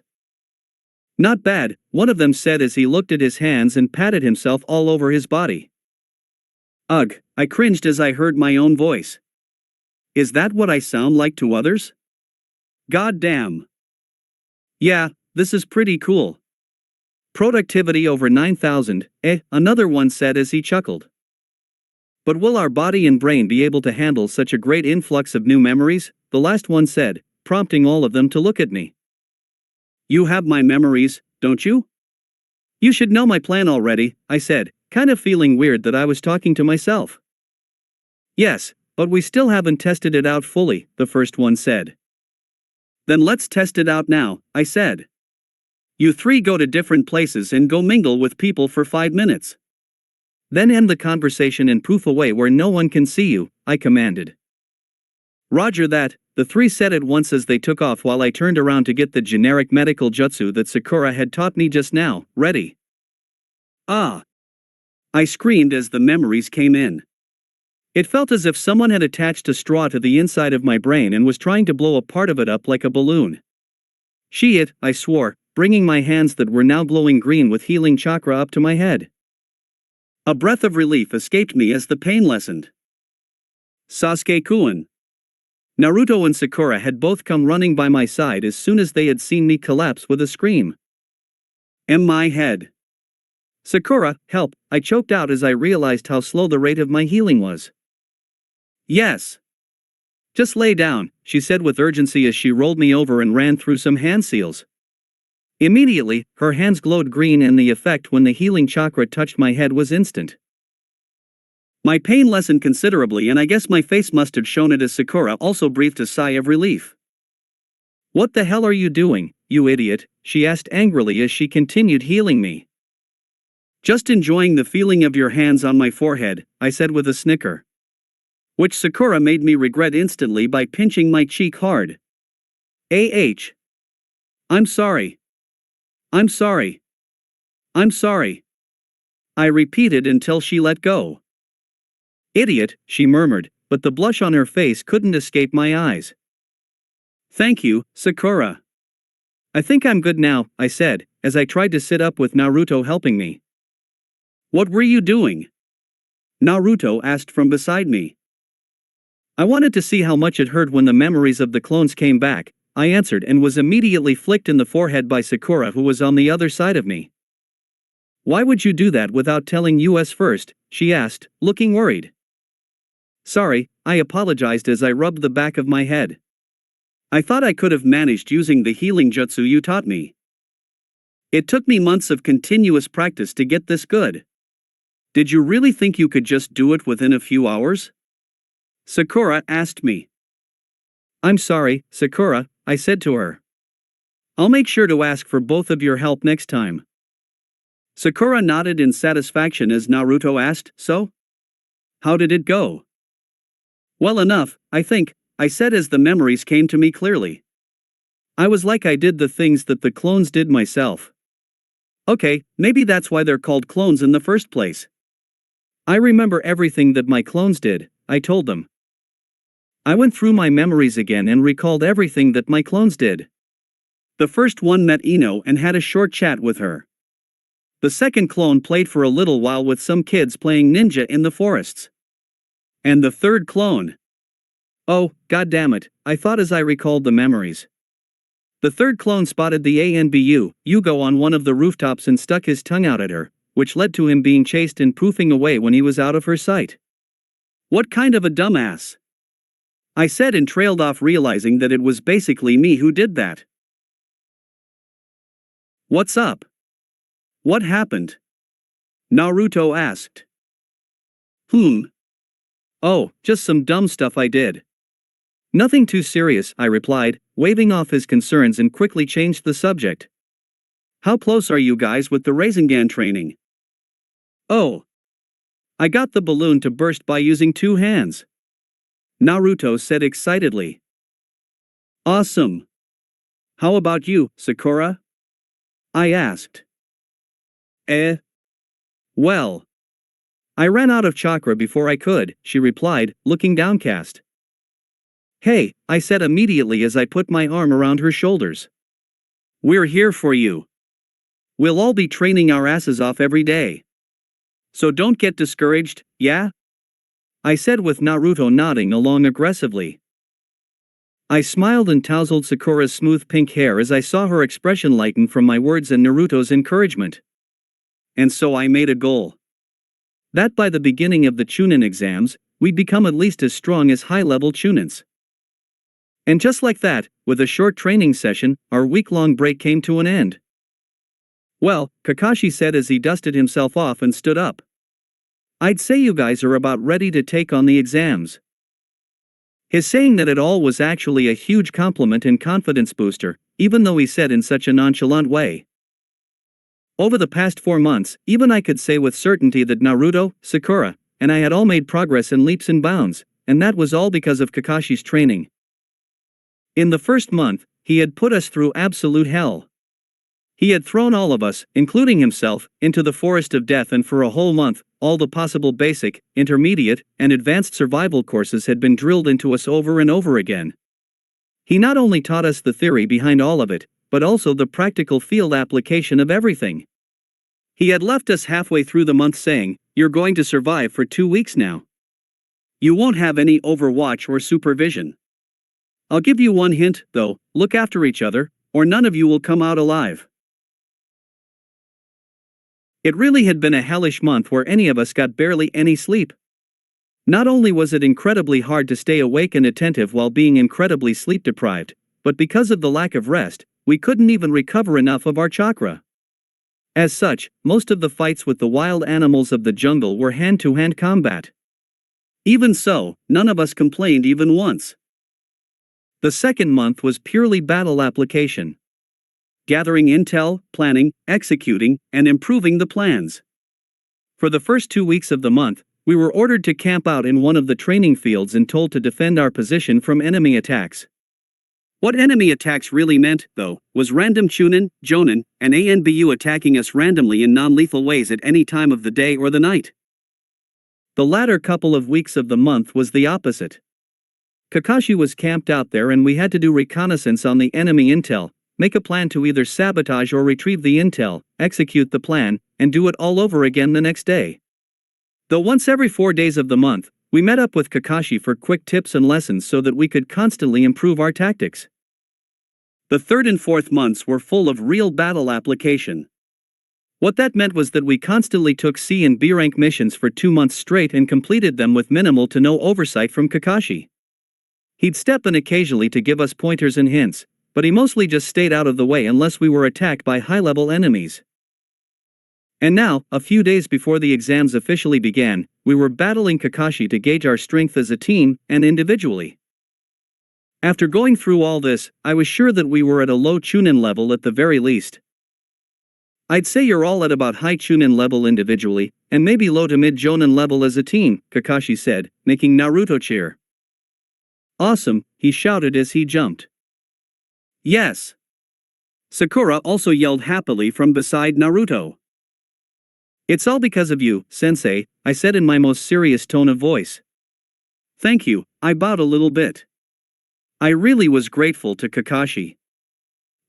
Not bad, one of them said as he looked at his hands and patted himself all over his body. Ugh, I cringed as I heard my own voice. Is that what I sound like to others? God damn. Yeah, this is pretty cool. Productivity over 9,000, another one said as he chuckled. But will our body and brain be able to handle such a great influx of new memories? The last one said, prompting all of them to look at me. You have my memories, don't you? You should know my plan already, I said, kind of feeling weird that I was talking to myself. Yes, but we still haven't tested it out fully, the first one said. Then let's test it out now, I said. You 3 go to different places and go mingle with people for 5 minutes. Then end the conversation and poof away where no one can see you, I commanded. Roger that, the 3 said at once as they took off while I turned around to get the generic medical jutsu that Sakura had taught me just now, ready. Ah! I screamed as the memories came in. It felt as if someone had attached a straw to the inside of my brain and was trying to blow a part of it up like a balloon. Shit, I swore, bringing my hands that were now glowing green with healing chakra up to my head. A breath of relief escaped me as the pain lessened. Sasuke-kun. Naruto and Sakura had both come running by my side as soon as they had seen me collapse with a scream. My head. Sakura, help, I choked out as I realized how slow the rate of my healing was. Yes. Just lay down, she said with urgency as she rolled me over and ran through some hand seals. Immediately, her hands glowed green and the effect when the healing chakra touched my head was instant. My pain lessened considerably and I guess my face must have shown it as Sakura also breathed a sigh of relief. What the hell are you doing, you idiot? She asked angrily as she continued healing me. Just enjoying the feeling of your hands on my forehead, I said with a snicker. Which Sakura made me regret instantly by pinching my cheek hard. I'm sorry. I'm sorry. I'm sorry. I repeated until she let go. Idiot, she murmured, but the blush on her face couldn't escape my eyes. Thank you, Sakura. I think I'm good now, I said, as I tried to sit up with Naruto helping me. What were you doing? Naruto asked from beside me. I wanted to see how much it hurt when the memories of the clones came back, I answered and was immediately flicked in the forehead by Sakura who was on the other side of me. Why would you do that without telling us first? She asked, looking worried. Sorry, I apologized as I rubbed the back of my head. I thought I could have managed using the healing jutsu you taught me. It took me months of continuous practice to get this good. Did you really think you could just do it within a few hours? Sakura asked me. I'm sorry, Sakura, I said to her. I'll make sure to ask for both of your help next time. Sakura nodded in satisfaction as Naruto asked, so? How did it go? Well enough, I think, I said as the memories came to me clearly. I was like I did the things that the clones did myself. Okay, maybe that's why they're called clones in the first place. I remember everything that my clones did, I told them. I went through my memories again and recalled everything that my clones did. The first one met Ino and had a short chat with her. The second clone played for a little while with some kids playing ninja in the forests. And the third clone. Oh, goddammit, I thought as I recalled the memories. The third clone spotted the ANBU, Yugo on one of the rooftops and stuck his tongue out at her, which led to him being chased and poofing away when he was out of her sight. What kind of a dumbass? I said and trailed off, realizing that it was basically me who did that. What's up? What happened? Naruto asked. Oh, just some dumb stuff I did. Nothing too serious, I replied, waving off his concerns and quickly changed the subject. How close are you guys with the Rasengan training? Oh. I got the balloon to burst by using 2 hands. Naruto said excitedly. Awesome. How about you, Sakura? I asked. Well. I ran out of chakra before I could, she replied, looking downcast. Hey, I said immediately as I put my arm around her shoulders. We're here for you. We'll all be training our asses off every day. So don't get discouraged, yeah? I said with Naruto nodding along aggressively. I smiled and tousled Sakura's smooth pink hair as I saw her expression lighten from my words and Naruto's encouragement. And so I made a goal. That by the beginning of the Chunin exams, we'd become at least as strong as high-level Chunins. And just like that, with a short training session, our week-long break came to an end. Well, Kakashi said as he dusted himself off and stood up. I'd say you guys are about ready to take on the exams. His saying that at all was actually a huge compliment and confidence booster, even though he said in such a nonchalant way. Over the past 4 months, even I could say with certainty that Naruto, Sakura, and I had all made progress in leaps and bounds, and that was all because of Kakashi's training. In the first month, he had put us through absolute hell. He had thrown all of us, including himself, into the forest of death, and for a whole month, all the possible basic, intermediate, and advanced survival courses had been drilled into us over and over again. He not only taught us the theory behind all of it, but also the practical field application of everything. He had left us halfway through the month saying, "You're going to survive for 2 weeks now. You won't have any overwatch or supervision. I'll give you one hint, though, look after each other, or none of you will come out alive." It really had been a hellish month where any of us got barely any sleep. Not only was it incredibly hard to stay awake and attentive while being incredibly sleep deprived, but because of the lack of rest, we couldn't even recover enough of our chakra. As such, most of the fights with the wild animals of the jungle were hand-to-hand combat. Even so, none of us complained even once. The second month was purely battle application. Gathering intel, planning, executing, and improving the plans. For the first 2 weeks of the month, we were ordered to camp out in one of the training fields and told to defend our position from enemy attacks. What enemy attacks really meant, though, was random Chunin, Jonin, and ANBU attacking us randomly in non-lethal ways at any time of the day or the night. The latter couple of weeks of the month was the opposite. Kakashi was camped out there and we had to do reconnaissance on the enemy intel, make a plan to either sabotage or retrieve the intel, execute the plan, and do it all over again the next day. Though once every 4 days of the month, we met up with Kakashi for quick tips and lessons so that we could constantly improve our tactics. The third and fourth months were full of real battle application. What that meant was that we constantly took C and B rank missions for 2 months straight and completed them with minimal to no oversight from Kakashi. He'd step in occasionally to give us pointers and hints, but he mostly just stayed out of the way unless we were attacked by high-level enemies. And now, a few days before the exams officially began, we were battling Kakashi to gauge our strength as a team and individually. After going through all this, I was sure that we were at a low Chunin level at the very least. I'd say you're all at about high Chunin level individually, and maybe low to mid Jonin level as a team, Kakashi said, making Naruto cheer. Awesome, he shouted as he jumped. Yes. Sakura also yelled happily from beside Naruto. It's all because of you, sensei, I said in my most serious tone of voice. Thank you, I bowed a little bit. I really was grateful to Kakashi.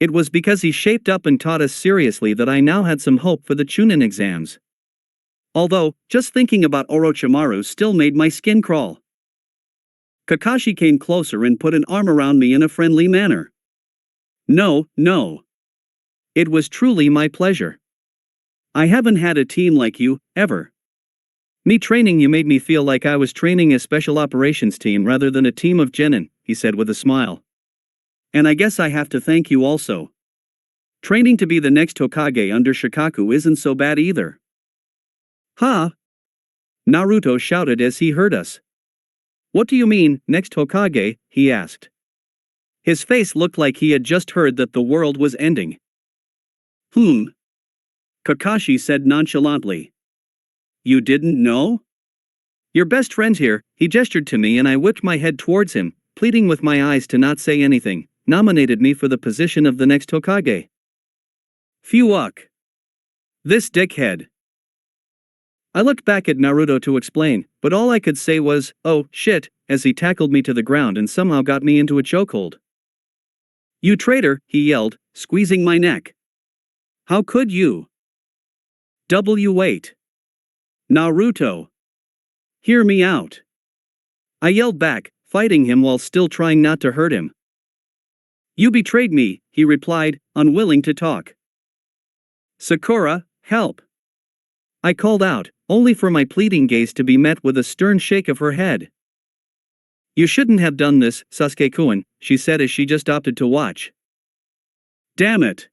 It was because he shaped up and taught us seriously that I now had some hope for the Chunin exams. Although, just thinking about Orochimaru still made my skin crawl. Kakashi came closer and put an arm around me in a friendly manner. No. It was truly my pleasure. I haven't had a team like you, ever. Me training you made me feel like I was training a special operations team rather than a team of genin, he said with a smile. And I guess I have to thank you also. Training to be the next Hokage under Shikaku isn't so bad either. Ha! Naruto shouted as he heard us. What do you mean, next Hokage? He asked. His face looked like he had just heard that the world was ending. Kakashi said nonchalantly. You didn't know? Your best friend here, he gestured to me and I whipped my head towards him, pleading with my eyes to not say anything, nominated me for the position of the next Hokage. Phew. This dickhead. I looked back at Naruto to explain, but all I could say was, oh, shit, as he tackled me to the ground and somehow got me into a chokehold. You traitor, he yelled, squeezing my neck. How could you? Wait. Naruto. Hear me out. I yelled back, fighting him while still trying not to hurt him. You betrayed me, he replied, unwilling to talk. Sakura, help. I called out, only for my pleading gaze to be met with a stern shake of her head. You shouldn't have done this, Sasuke-kun, she said as she just opted to watch. Damn it.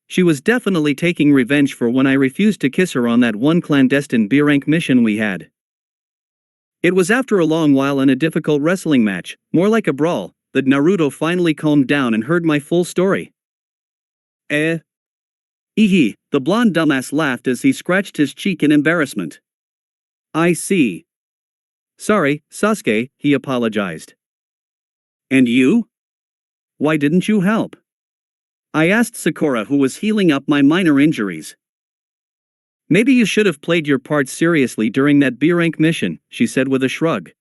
She was definitely taking revenge for when I refused to kiss her on that one clandestine B-rank mission we had. It was after a long while and a difficult wrestling match, more like a brawl, that Naruto finally calmed down and heard my full story. The blonde dumbass laughed as he scratched his cheek in embarrassment. I see. Sorry, Sasuke, he apologized. And you? Why didn't you help? I asked Sakura, who was healing up my minor injuries. Maybe you should have played your part seriously during that B-rank mission, she said with a shrug.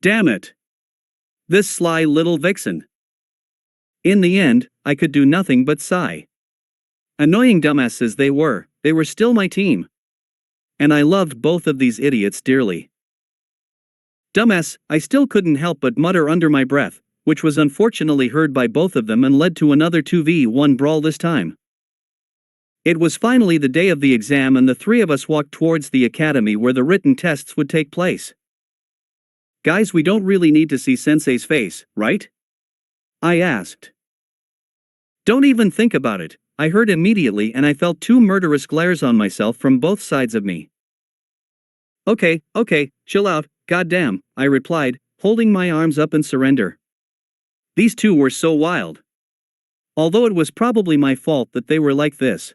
Damn it. This sly little vixen. In the end, I could do nothing but sigh. Annoying dumbasses they were still my team. And I loved both of these idiots dearly. Dumbass, I still couldn't help but mutter under my breath, which was unfortunately heard by both of them and led to another 2v1 brawl this time. It was finally the day of the exam and the three of us walked towards the academy where the written tests would take place. Guys, we don't really need to see Sensei's face, right? I asked. Don't even think about it, I heard immediately and I felt two murderous glares on myself from both sides of me. Okay, chill out, goddamn, I replied, holding my arms up in surrender. These two were so wild. Although it was probably my fault that they were like this.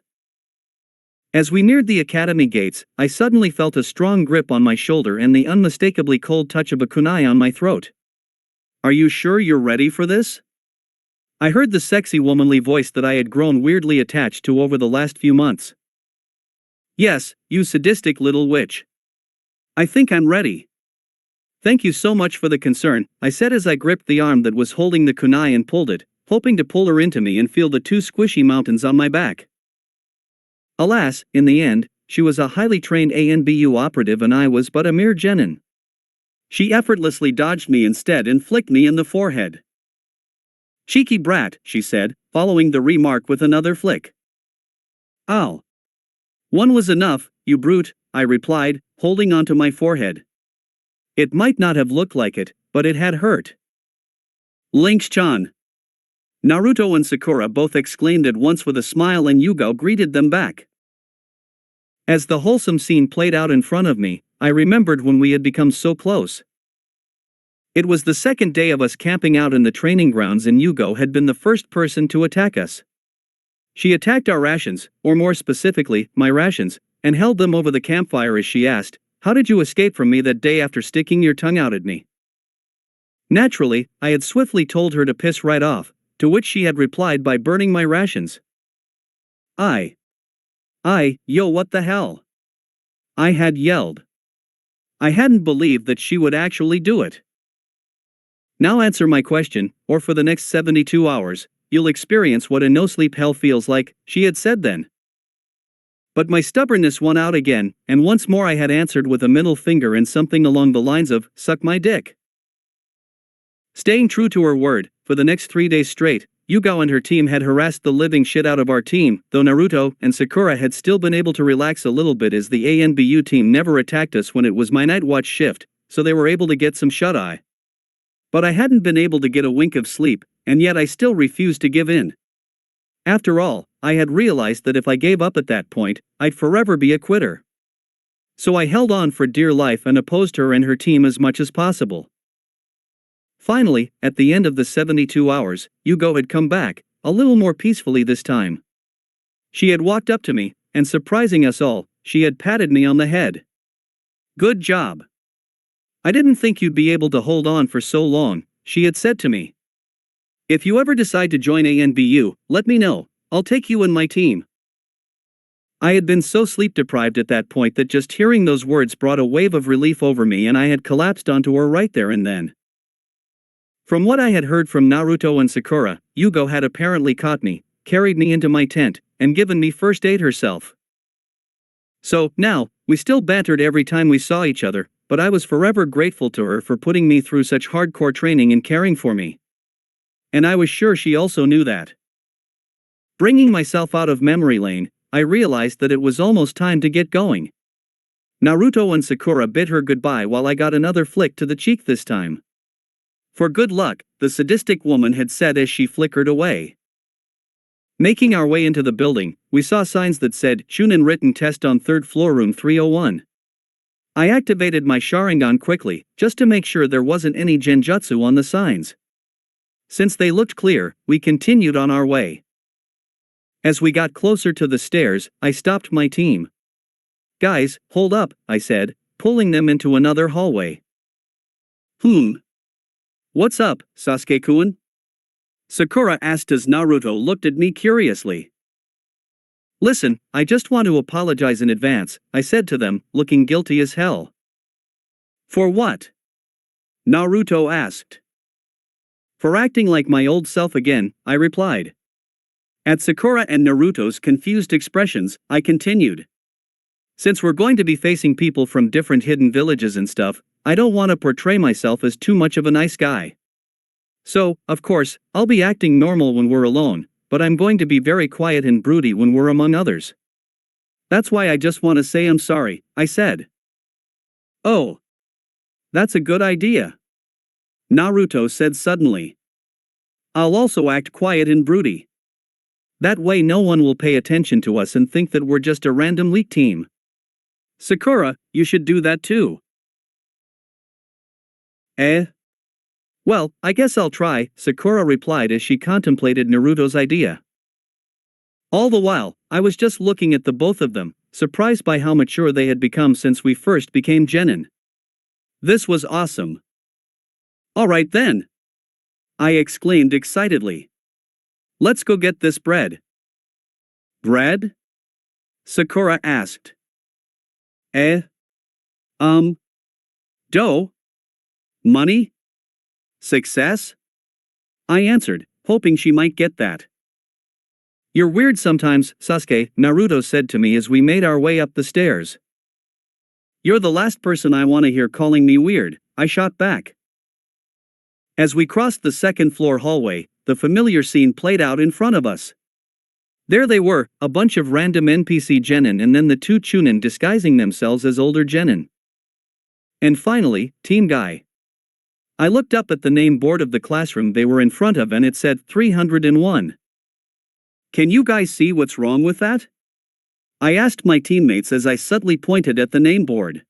As we neared the academy gates, I suddenly felt a strong grip on my shoulder and the unmistakably cold touch of a kunai on my throat. Are you sure you're ready for this? I heard the sexy womanly voice that I had grown weirdly attached to over the last few months. Yes, you sadistic little witch. I think I'm ready. Thank you so much for the concern, I said as I gripped the arm that was holding the kunai and pulled it, hoping to pull her into me and feel the two squishy mountains on my back. Alas, in the end, she was a highly trained ANBU operative and I was but a mere genin. She effortlessly dodged me instead and flicked me in the forehead. Cheeky brat, she said, following the remark with another flick. Ow. One was enough, you brute, I replied, holding onto my forehead. It might not have looked like it, but it had hurt. Lynx-chan. Naruto and Sakura both exclaimed at once with a smile and Yugo greeted them back. As the wholesome scene played out in front of me, I remembered when we had become so close. It was the second day of us camping out in the training grounds and Yugo had been the first person to attack us. She attacked our rations, or more specifically, my rations, and held them over the campfire as she asked, "How did you escape from me that day after sticking your tongue out at me?" Naturally, I had swiftly told her to piss right off, to which she had replied by burning my rations. Yo, what the hell? I had yelled. I hadn't believed that she would actually do it. Now answer my question, or for the next 72 hours, you'll experience what a no-sleep hell feels like, she had said then. But my stubbornness won out again, and once more I had answered with a middle finger and something along the lines of, suck my dick. Staying true to her word, for the next 3 days straight, Yugo and her team had harassed the living shit out of our team, though Naruto and Sakura had still been able to relax a little bit as the ANBU team never attacked us when it was my night watch shift, so they were able to get some shut-eye. But I hadn't been able to get a wink of sleep, and yet I still refused to give in. After all, I had realized that if I gave up at that point, I'd forever be a quitter. So I held on for dear life and opposed her and her team as much as possible. Finally, at the end of the 72 hours, Yugo had come back, a little more peacefully this time. She had walked up to me, and surprising us all, she had patted me on the head. Good job. I didn't think you'd be able to hold on for so long, she had said to me. If you ever decide to join ANBU, let me know, I'll take you and my team. I had been so sleep deprived at that point that just hearing those words brought a wave of relief over me and I had collapsed onto her right there and then. From what I had heard from Naruto and Sakura, Yugo had apparently caught me, carried me into my tent, and given me first aid herself. So, now, we still bantered every time we saw each other, but I was forever grateful to her for putting me through such hardcore training and caring for me. And I was sure she also knew that. Bringing myself out of memory lane, I realized that it was almost time to get going. Naruto and Sakura bid her goodbye while I got another flick to the cheek this time. For good luck, the sadistic woman had said as she flickered away. Making our way into the building, we saw signs that said, Chunin written test on 3rd floor room 301. I activated my Sharingan quickly, just to make sure there wasn't any genjutsu on the signs. Since they looked clear, we continued on our way. As we got closer to the stairs, I stopped my team. Guys, hold up, I said, pulling them into another hallway. What's up, Sasuke-kun? Sakura asked as Naruto looked at me curiously. Listen, I just want to apologize in advance, I said to them, looking guilty as hell. For what? Naruto asked. For acting like my old self again, I replied. At Sakura and Naruto's confused expressions, I continued. Since we're going to be facing people from different hidden villages and stuff, I don't want to portray myself as too much of a nice guy. So, of course, I'll be acting normal when we're alone, but I'm going to be very quiet and broody when we're among others. That's why I just want to say I'm sorry, I said. Oh. That's a good idea. Naruto said suddenly. I'll also act quiet and broody. That way no one will pay attention to us and think that we're just a random leak team. Sakura, you should do that too. Well, I guess I'll try, Sakura replied as she contemplated Naruto's idea. All the while, I was just looking at the both of them, surprised by how mature they had become since we first became genin. This was awesome. Alright then. I exclaimed excitedly. Let's go get this bread. Bread? Sakura asked. Dough? Money? Success? I answered, hoping she might get that. You're weird sometimes, Sasuke, Naruto said to me as we made our way up the stairs. You're the last person I want to hear calling me weird, I shot back. As we crossed the 2nd floor hallway, the familiar scene played out in front of us. There they were, a bunch of random NPC genin and then the 2 Chunin disguising themselves as older genin. And finally, Team Guy. I looked up at the name board of the classroom they were in front of and it said 301. Can you guys see what's wrong with that? I asked my teammates as I subtly pointed at the name board.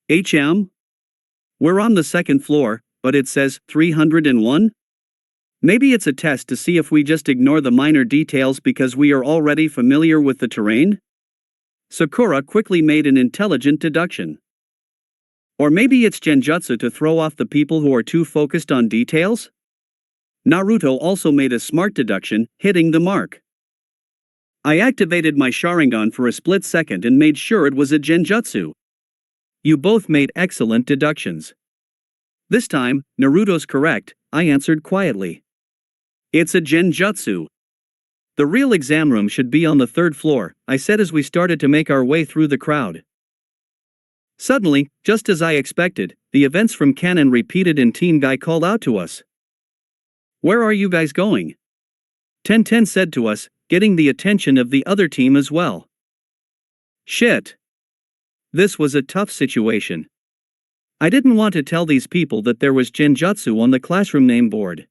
We're on the 2nd floor, but it says 301? Maybe it's a test to see if we just ignore the minor details because we are already familiar with the terrain? Sakura quickly made an intelligent deduction. Or maybe it's genjutsu to throw off the people who are too focused on details? Naruto also made a smart deduction, hitting the mark. I activated my Sharingan for a split second and made sure it was a genjutsu. You both made excellent deductions. This time, Naruto's correct, I answered quietly. It's a genjutsu. The real exam room should be on the third floor, I said as we started to make our way through the crowd. Suddenly, just as I expected, the events from Canon repeated and Teen Guy called out to us. Where are you guys going? Ten said to us, getting the attention of the other team as well. Shit. This was a tough situation. I didn't want to tell these people that there was genjutsu on the classroom name board.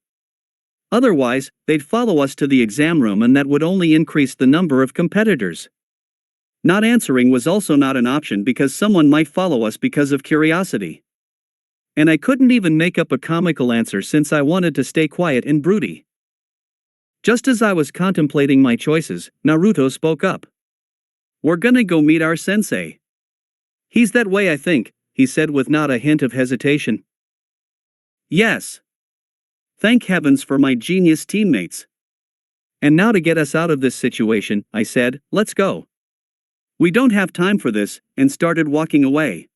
Otherwise, they'd follow us to the exam room and that would only increase the number of competitors. Not answering was also not an option because someone might follow us because of curiosity. And I couldn't even make up a comical answer since I wanted to stay quiet and broody. Just as I was contemplating my choices, Naruto spoke up. We're gonna go meet our sensei. He's that way, I think, he said with not a hint of hesitation. Yes. Thank heavens for my genius teammates. And now to get us out of this situation, I said, let's go. We don't have time for this, and started walking away.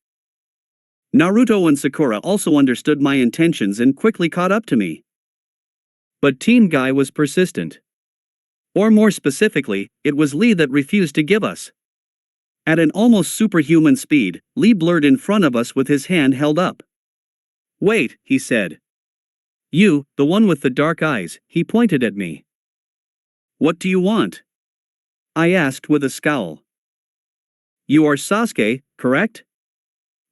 Naruto and Sakura also understood my intentions and quickly caught up to me. But Teen Guy was persistent. Or more specifically, it was Lee that refused to give us. At an almost superhuman speed, Lee blurred in front of us with his hand held up. Wait, he said. You, the one with the dark eyes, he pointed at me. What do you want? I asked with a scowl. You are Sasuke, correct?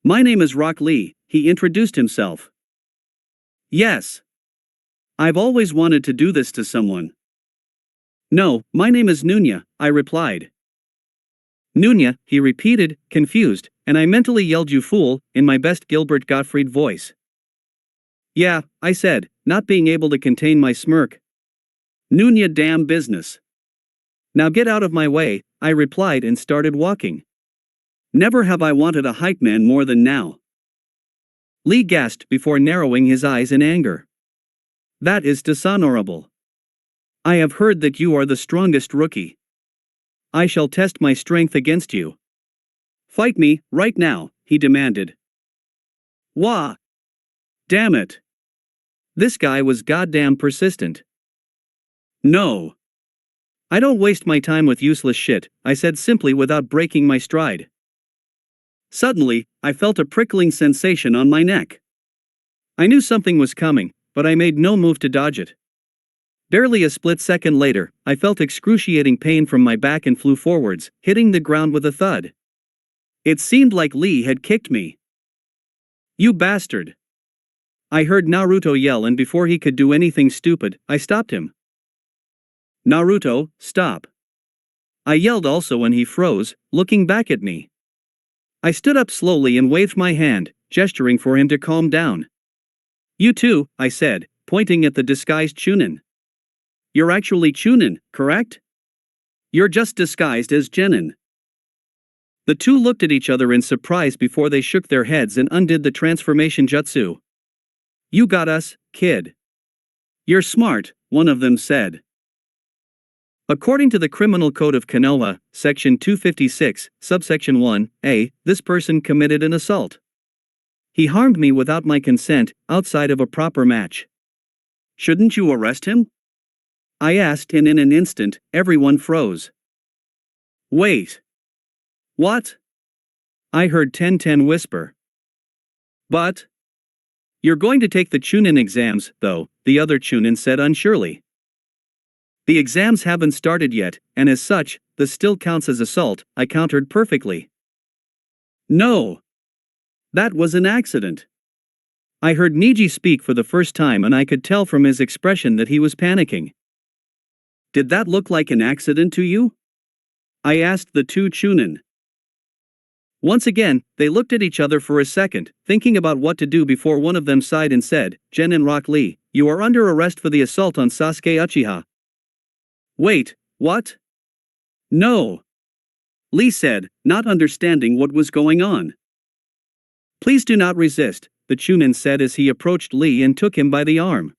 My name is Rock Lee, he introduced himself. Yes. I've always wanted to do this to someone. No, my name is Nunya, I replied. Nunya, he repeated, confused, and I mentally yelled you fool, in my best Gilbert Gottfried voice. Yeah, I said, not being able to contain my smirk. Nunya damn business. Now get out of my way, I replied and started walking. Never have I wanted a hype man more than now. Lee gasped before narrowing his eyes in anger. That is dishonorable. I have heard that you are the strongest rookie. I shall test my strength against you. Fight me, right now, he demanded. Wah! Damn it. This guy was goddamn persistent. No. I don't waste my time with useless shit, I said simply without breaking my stride. Suddenly, I felt a prickling sensation on my neck. I knew something was coming, but I made no move to dodge it. Barely a split second later, I felt excruciating pain from my back and flew forwards, hitting the ground with a thud. It seemed like Lee had kicked me. You bastard! I heard Naruto yell, and before he could do anything stupid, I stopped him. Naruto, stop! I yelled also and he froze, looking back at me. I stood up slowly and waved my hand, gesturing for him to calm down. You too, I said, pointing at the disguised Chunin. You're actually Chunin, correct? You're just disguised as Genin. The two looked at each other in surprise before they shook their heads and undid the transformation jutsu. You got us, kid. You're smart, one of them said. According to the Criminal Code of Konoha, Section 256, Subsection 1a, this person committed an assault. He harmed me without my consent, outside of a proper match. Shouldn't you arrest him? I asked, and in an instant, everyone froze. Wait. What? I heard Ten whisper. But? You're going to take the Chunin exams, though, the other Chunin said unsurely. The exams haven't started yet, and as such, this still counts as assault, I countered perfectly. No. That was an accident. I heard Niji speak for the first time and I could tell from his expression that he was panicking. Did that look like an accident to you? I asked the two Chunin. Once again, they looked at each other for a second, thinking about what to do before one of them sighed and said, Gen and Rock Lee, you are under arrest for the assault on Sasuke Uchiha. Wait, what? No. Lee said, not understanding what was going on. Please do not resist, the Chunin said as he approached Lee and took him by the arm.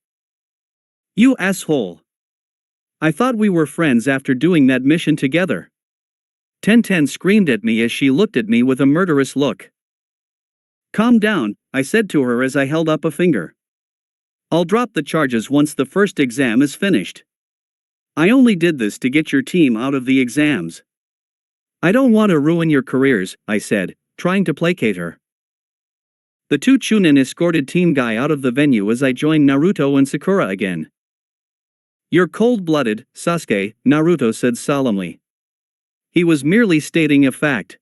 You asshole. I thought we were friends after doing that mission together. Ten screamed at me as she looked at me with a murderous look. Calm down, I said to her as I held up a finger. I'll drop the charges once the first exam is finished. I only did this to get your team out of the exams. I don't want to ruin your careers, I said, trying to placate her. The two Chunin escorted Team Guy out of the venue as I joined Naruto and Sakura again. You're cold-blooded, Sasuke, Naruto said solemnly. He was merely stating a fact.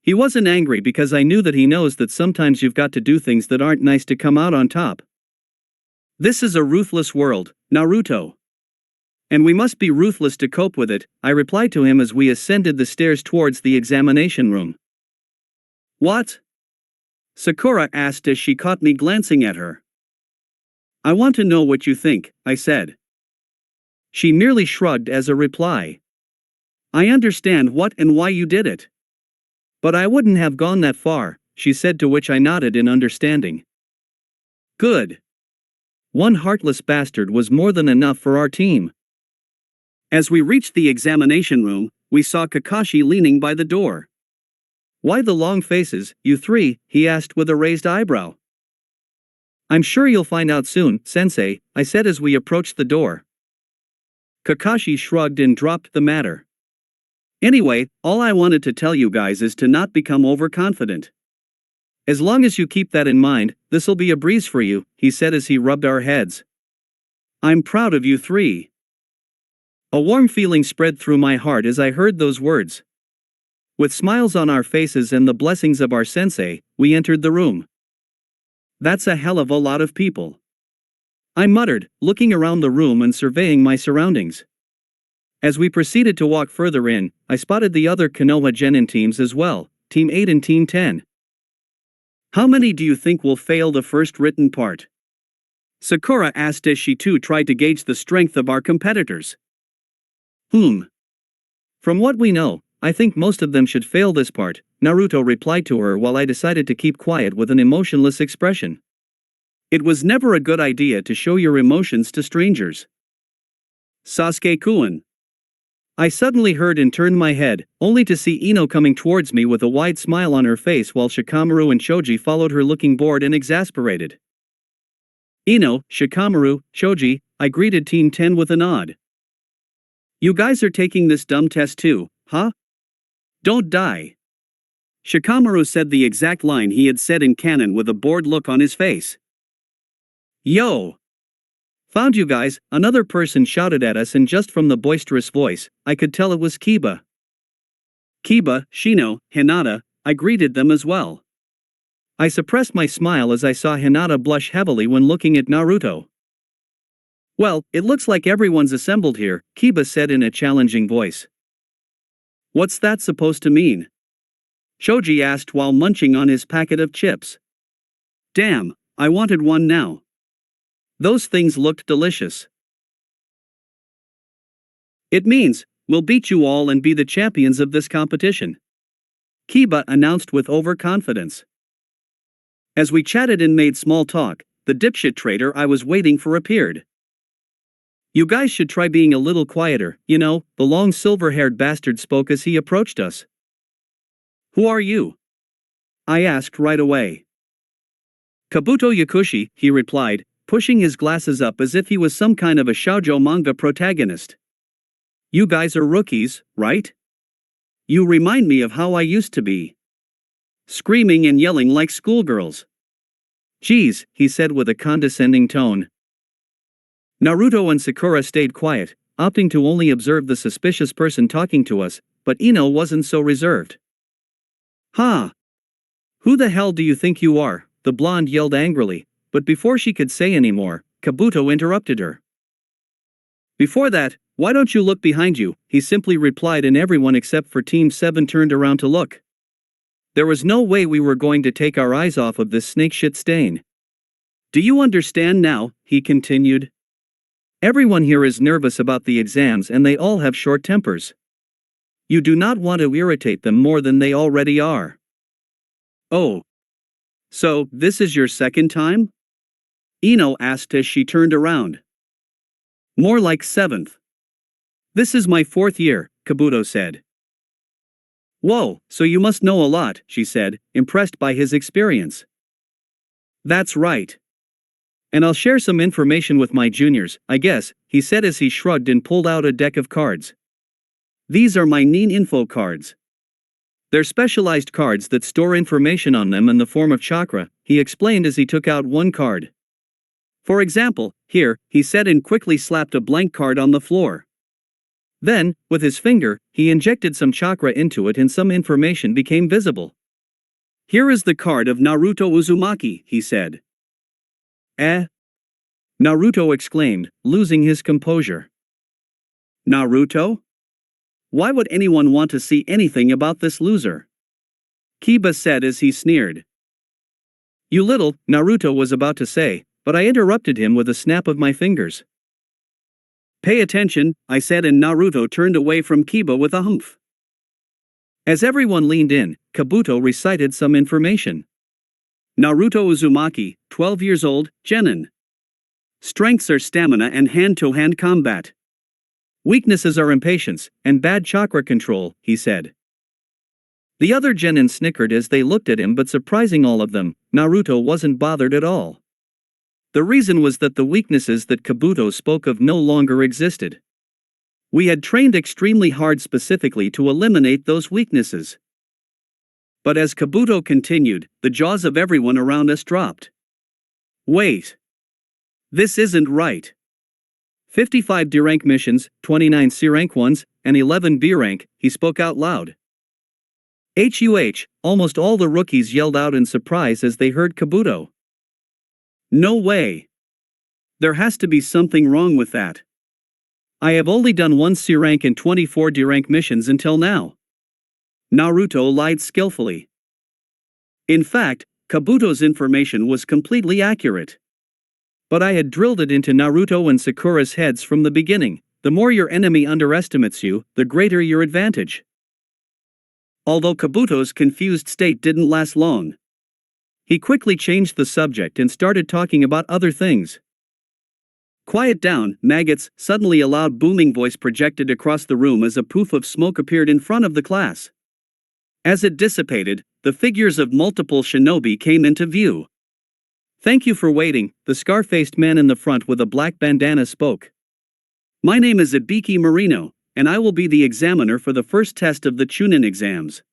He wasn't angry because I knew that he knows that sometimes you've got to do things that aren't nice to come out on top. This is a ruthless world, Naruto. And we must be ruthless to cope with it, I replied to him as we ascended the stairs towards the examination room. What? Sakura asked as she caught me glancing at her. I want to know what you think, I said. She merely shrugged as a reply. I understand what and why you did it. But I wouldn't have gone that far, she said, to which I nodded in understanding. Good. One heartless bastard was more than enough for our team. As we reached the examination room, we saw Kakashi leaning by the door. Why the long faces, you three? He asked with a raised eyebrow. I'm sure you'll find out soon, Sensei, I said as we approached the door. Kakashi shrugged and dropped the matter. Anyway, all I wanted to tell you guys is to not become overconfident. As long as you keep that in mind, this'll be a breeze for you, he said as he rubbed our heads. I'm proud of you three. A warm feeling spread through my heart as I heard those words. With smiles on our faces and the blessings of our sensei, we entered the room. That's a hell of a lot of people. I muttered, looking around the room and surveying my surroundings. As we proceeded to walk further in, I spotted the other Konoha Genin teams as well, Team 8 and Team 10. How many do you think will fail the first written part? Sakura asked as she too tried to gauge the strength of our competitors. From what we know, I think most of them should fail this part, Naruto replied to her while I decided to keep quiet with an emotionless expression. It was never a good idea to show your emotions to strangers. Sasuke-kun. I suddenly heard and turned my head, only to see Ino coming towards me with a wide smile on her face while Shikamaru and Choji followed her looking bored and exasperated. Ino, Shikamaru, Choji, I greeted Team 10 with a nod. You guys are taking this dumb test too, huh? Don't die. Shikamaru said the exact line he had said in canon with a bored look on his face. Yo! Found you guys, another person shouted at us, and just from the boisterous voice, I could tell it was Kiba. Kiba, Shino, Hinata, I greeted them as well. I suppressed my smile as I saw Hinata blush heavily when looking at Naruto. Well, it looks like everyone's assembled here, Kiba said in a challenging voice. What's that supposed to mean? Choji asked while munching on his packet of chips. Damn, I wanted one now. Those things looked delicious. It means, we'll beat you all and be the champions of this competition, Kiba announced with overconfidence. As we chatted and made small talk, the dipshit traitor I was waiting for appeared. You guys should try being a little quieter, you know, the long silver-haired bastard spoke as he approached us. Who are you? I asked right away. Kabuto Yakushi, he replied, pushing his glasses up as if he was some kind of a shoujo manga protagonist. You guys are rookies, right? You remind me of how I used to be. Screaming and yelling like schoolgirls. Geez, he said with a condescending tone. Naruto and Sakura stayed quiet, opting to only observe the suspicious person talking to us, but Ino wasn't so reserved. Ha! Who the hell do you think you are? The blonde yelled angrily, but before she could say any more, Kabuto interrupted her. Before that, why don't you look behind you? He simply replied, and everyone except for Team 7 turned around to look. There was no way we were going to take our eyes off of this snake shit stain. Do you understand now? He continued. Everyone here is nervous about the exams and they all have short tempers. You do not want to irritate them more than they already are. Oh. So, this is your second time? Ino asked as she turned around. More like seventh. This is my fourth year, Kabuto said. Whoa, so you must know a lot, she said, impressed by his experience. That's right. And I'll share some information with my juniors, I guess, he said as he shrugged and pulled out a deck of cards. These are my Nin info cards. They're specialized cards that store information on them in the form of chakra, he explained as he took out one card. For example, here, he said and quickly slapped a blank card on the floor. Then, with his finger, he injected some chakra into it and some information became visible. Here is the card of Naruto Uzumaki, he said. Eh? Naruto exclaimed, losing his composure. Naruto? Why would anyone want to see anything about this loser? Kiba said as he sneered. You little, Naruto was about to say, but I interrupted him with a snap of my fingers. Pay attention, I said, and Naruto turned away from Kiba with a humph. As everyone leaned in, Kabuto recited some information. Naruto Uzumaki, 12 years old, genin. Strengths are stamina and hand-to-hand combat. Weaknesses are impatience and bad chakra control, he said. The other genin snickered as they looked at him, but surprising all of them, Naruto wasn't bothered at all. The reason was that the weaknesses that Kabuto spoke of no longer existed. We had trained extremely hard specifically to eliminate those weaknesses. But as Kabuto continued, the jaws of everyone around us dropped. Wait. This isn't right. 55 D-rank missions, 29 C-rank ones, and 11 B-rank, he spoke out loud. HUH, almost all the rookies yelled out in surprise as they heard Kabuto. No way. There has to be something wrong with that. I have only done 1 C-rank and 24 D-rank missions until now. Naruto lied skillfully. In fact, Kabuto's information was completely accurate. But I had drilled it into Naruto and Sakura's heads from the beginning. The more your enemy underestimates you, the greater your advantage. Although Kabuto's confused state didn't last long. He quickly changed the subject and started talking about other things. Quiet down, maggots, suddenly a loud booming voice projected across the room as a poof of smoke appeared in front of the class. As it dissipated, the figures of multiple shinobi came into view. Thank you for waiting, the scar-faced man in the front with a black bandana spoke. My name is Ibiki Marino, and I will be the examiner for the first test of the Chunin exams.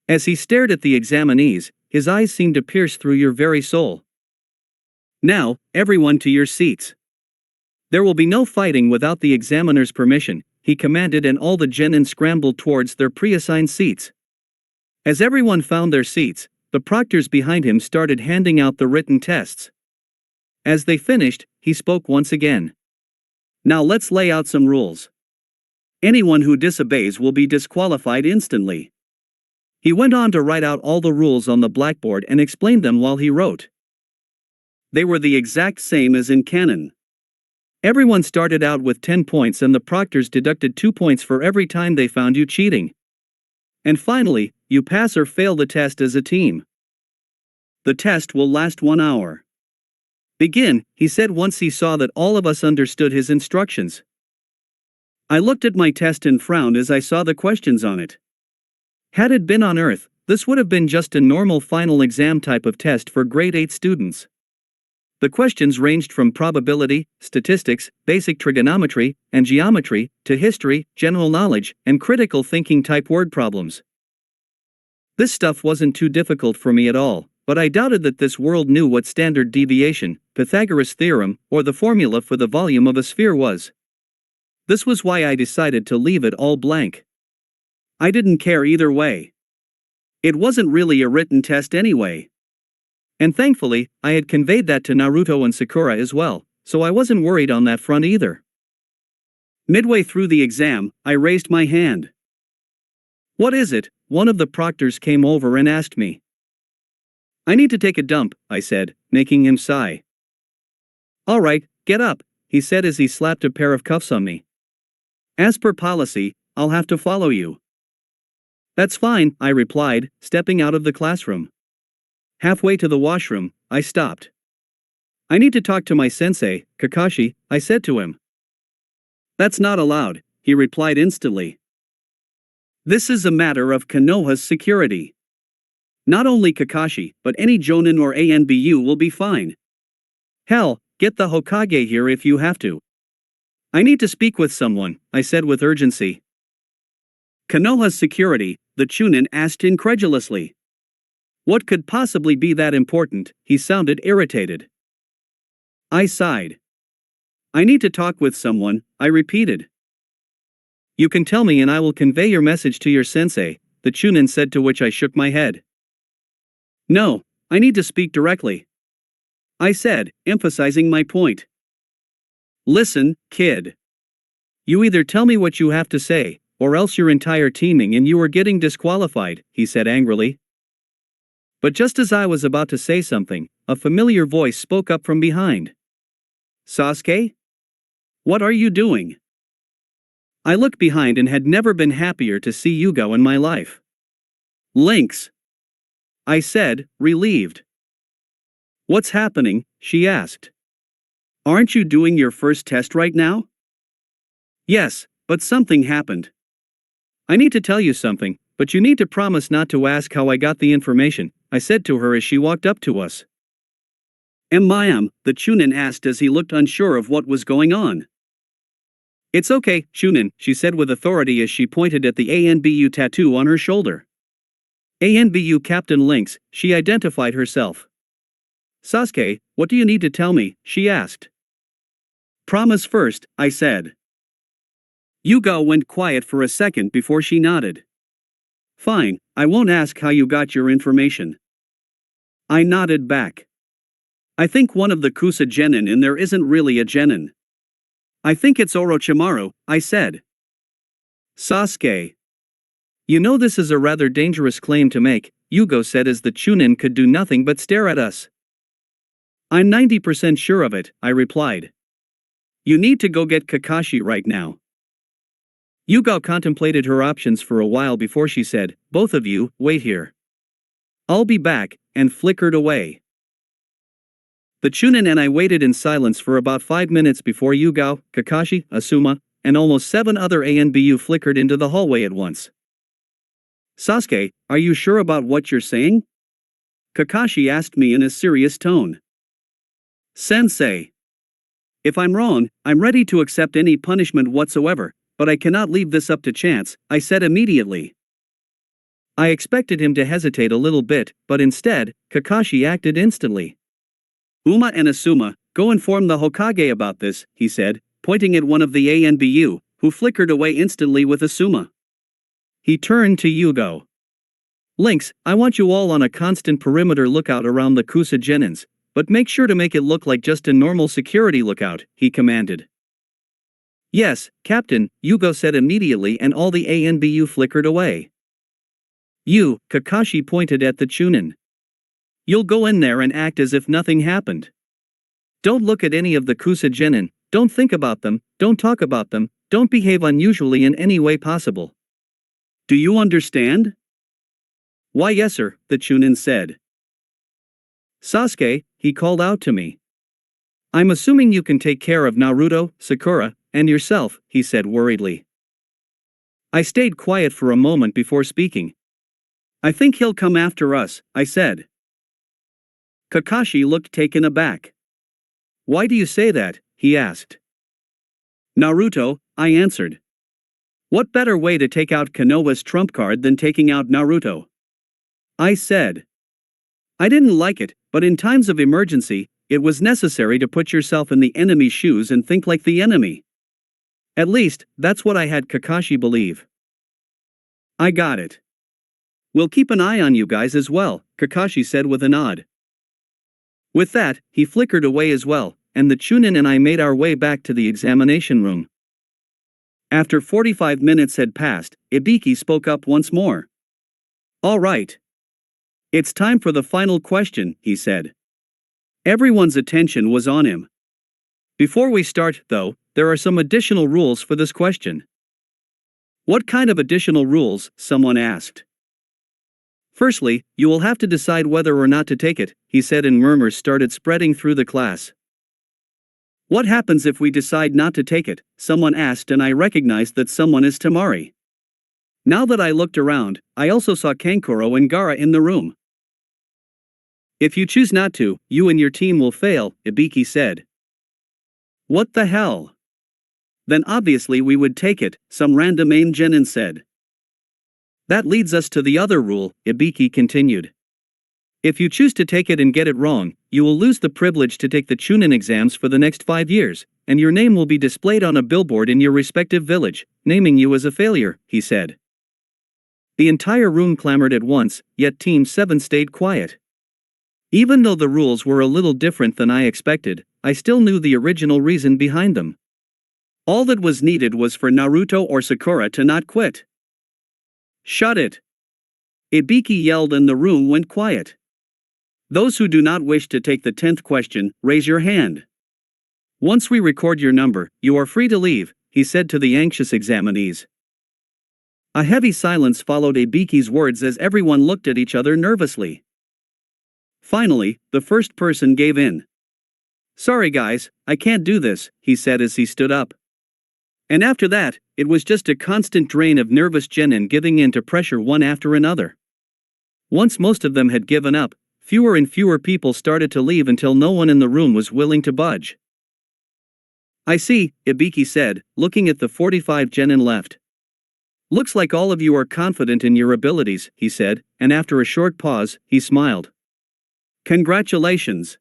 As he stared at the examinees, his eyes seemed to pierce through your very soul. Now, everyone to your seats. There will be no fighting without the examiner's permission, he commanded, and all the genin scrambled towards their pre-assigned seats. As everyone found their seats, the proctors behind him started handing out the written tests. As they finished, he spoke once again. Now let's lay out some rules. Anyone who disobeys will be disqualified instantly. He went on to write out all the rules on the blackboard and explained them while he wrote. They were the exact same as in canon. Everyone started out with 10 points and the proctors deducted 2 points for every time they found you cheating. And finally, you pass or fail the test as a team. The test will last 1 hour. Begin, he said once he saw that all of us understood his instructions. I looked at my test and frowned as I saw the questions on it. Had it been on Earth, this would have been just a normal final exam type of test for grade 8 students. The questions ranged from probability, statistics, basic trigonometry, and geometry, to history, general knowledge, and critical thinking type word problems. This stuff wasn't too difficult for me at all, but I doubted that this world knew what standard deviation, Pythagoras' theorem, or the formula for the volume of a sphere was. This was why I decided to leave it all blank. I didn't care either way. It wasn't really a written test anyway. And thankfully, I had conveyed that to Naruto and Sakura as well, so I wasn't worried on that front either. Midway through the exam, I raised my hand. What is it? One of the proctors came over and asked me. I need to take a dump, I said, making him sigh. All right, get up, he said as he slapped a pair of cuffs on me. As per policy, I'll have to follow you. That's fine, I replied, stepping out of the classroom. Halfway to the washroom, I stopped. I need to talk to my sensei, Kakashi, I said to him. That's not allowed, he replied instantly. This is a matter of Konoha's security. Not only Kakashi, but any Jonin or ANBU will be fine. Hell, get the Hokage here if you have to. I need to speak with someone, I said with urgency. Konoha's security, the Chunin asked incredulously. What could possibly be that important? He sounded irritated. I sighed. I need to talk with someone, I repeated. You can tell me and I will convey your message to your sensei, the Chunin said, to which I shook my head. No, I need to speak directly, I said, emphasizing my point. Listen, kid. You either tell me what you have to say, or else your entire teaming and you are getting disqualified, he said angrily. But just as I was about to say something, a familiar voice spoke up from behind. Sasuke? What are you doing? I looked behind and had never been happier to see Yugo in my life. Lynx, I said, relieved. What's happening? She asked. Aren't you doing your first test right now? Yes, but something happened. I need to tell you something, but you need to promise not to ask how I got the information, I said to her as she walked up to us. Ma'am, the Chunin asked as he looked unsure of what was going on. It's okay, Chunin, she said with authority as she pointed at the ANBU tattoo on her shoulder. ANBU Captain Lynx, she identified herself. Sasuke, what do you need to tell me? She asked. Promise first, I said. Yugo went quiet for a second before she nodded. Fine, I won't ask how you got your information. I nodded back. I think one of the Kusa genin in there isn't really a genin. I think it's Orochimaru, I said. Sasuke. You know this is a rather dangerous claim to make, Yugo said as the Chunin could do nothing but stare at us. I'm 90% sure of it, I replied. You need to go get Kakashi right now. Yugo contemplated her options for a while before she said, both of you, wait here. I'll be back, and flickered away. The Chunin and I waited in silence for about 5 minutes before Yugo, Kakashi, Asuma, and almost 7 other ANBU flickered into the hallway at once. Sasuke, are you sure about what you're saying? Kakashi asked me in a serious tone. Sensei. If I'm wrong, I'm ready to accept any punishment whatsoever, but I cannot leave this up to chance, I said immediately. I expected him to hesitate a little bit, but instead, Kakashi acted instantly. Uma and Asuma, go inform the Hokage about this, he said, pointing at one of the ANBU, who flickered away instantly with Asuma. He turned to Yugo. Lynx, I want you all on a constant perimeter lookout around the Kusa genins, but make sure to make it look like just a normal security lookout, he commanded. Yes, Captain, Yugo said immediately, and all the ANBU flickered away. You, Kakashi pointed at the Chunin. You'll go in there and act as if nothing happened. Don't look at any of the Kusa genin, don't think about them, don't talk about them, don't behave unusually in any way possible. Do you understand? Why yes sir, the Chunin said. Sasuke, he called out to me. I'm assuming you can take care of Naruto, Sakura, and yourself, he said worriedly. I stayed quiet for a moment before speaking. I think he'll come after us, I said. Kakashi looked taken aback. Why do you say that? He asked. Naruto, I answered. What better way to take out Konoha's trump card than taking out Naruto? I said. I didn't like it, but in times of emergency, it was necessary to put yourself in the enemy's shoes and think like the enemy. At least, that's what I had Kakashi believe. I got it. We'll keep an eye on you guys as well, Kakashi said with a nod. With that, he flickered away as well, and the Chunin and I made our way back to the examination room. After 45 minutes had passed, Ibiki spoke up once more. All right. It's time for the final question, he said. Everyone's attention was on him. Before we start, though, there are some additional rules for this question. What kind of additional rules? Someone asked. Firstly, you will have to decide whether or not to take it, he said, and murmurs started spreading through the class. What happens if we decide not to take it? Someone asked, and I recognized that someone is Tamari. Now that I looked around, I also saw Kankuro and Gaara in the room. If you choose not to, you and your team will fail, Ibiki said. What the hell? Then obviously we would take it, some random AIM genin said. That leads us to the other rule, Ibiki continued. If you choose to take it and get it wrong, you will lose the privilege to take the Chunin exams for the next 5 years, and your name will be displayed on a billboard in your respective village, naming you as a failure, he said. The entire room clamored at once, yet Team 7 stayed quiet. Even though the rules were a little different than I expected, I still knew the original reason behind them. All that was needed was for Naruto or Sakura to not quit. Shut it! Ibiki yelled and the room went quiet. Those who do not wish to take the 10th question, raise your hand. Once we record your number, you are free to leave, he said to the anxious examinees. A heavy silence followed Ibiki's words as everyone looked at each other nervously. Finally, the first person gave in. Sorry guys, I can't do this, he said as he stood up. And after that, it was just a constant drain of nervous genin giving in to pressure one after another. Once most of them had given up, fewer and fewer people started to leave until no one in the room was willing to budge. I see, Ibiki said, looking at the 45 genin left. Looks like all of you are confident in your abilities, he said, and after a short pause, he smiled. Congratulations.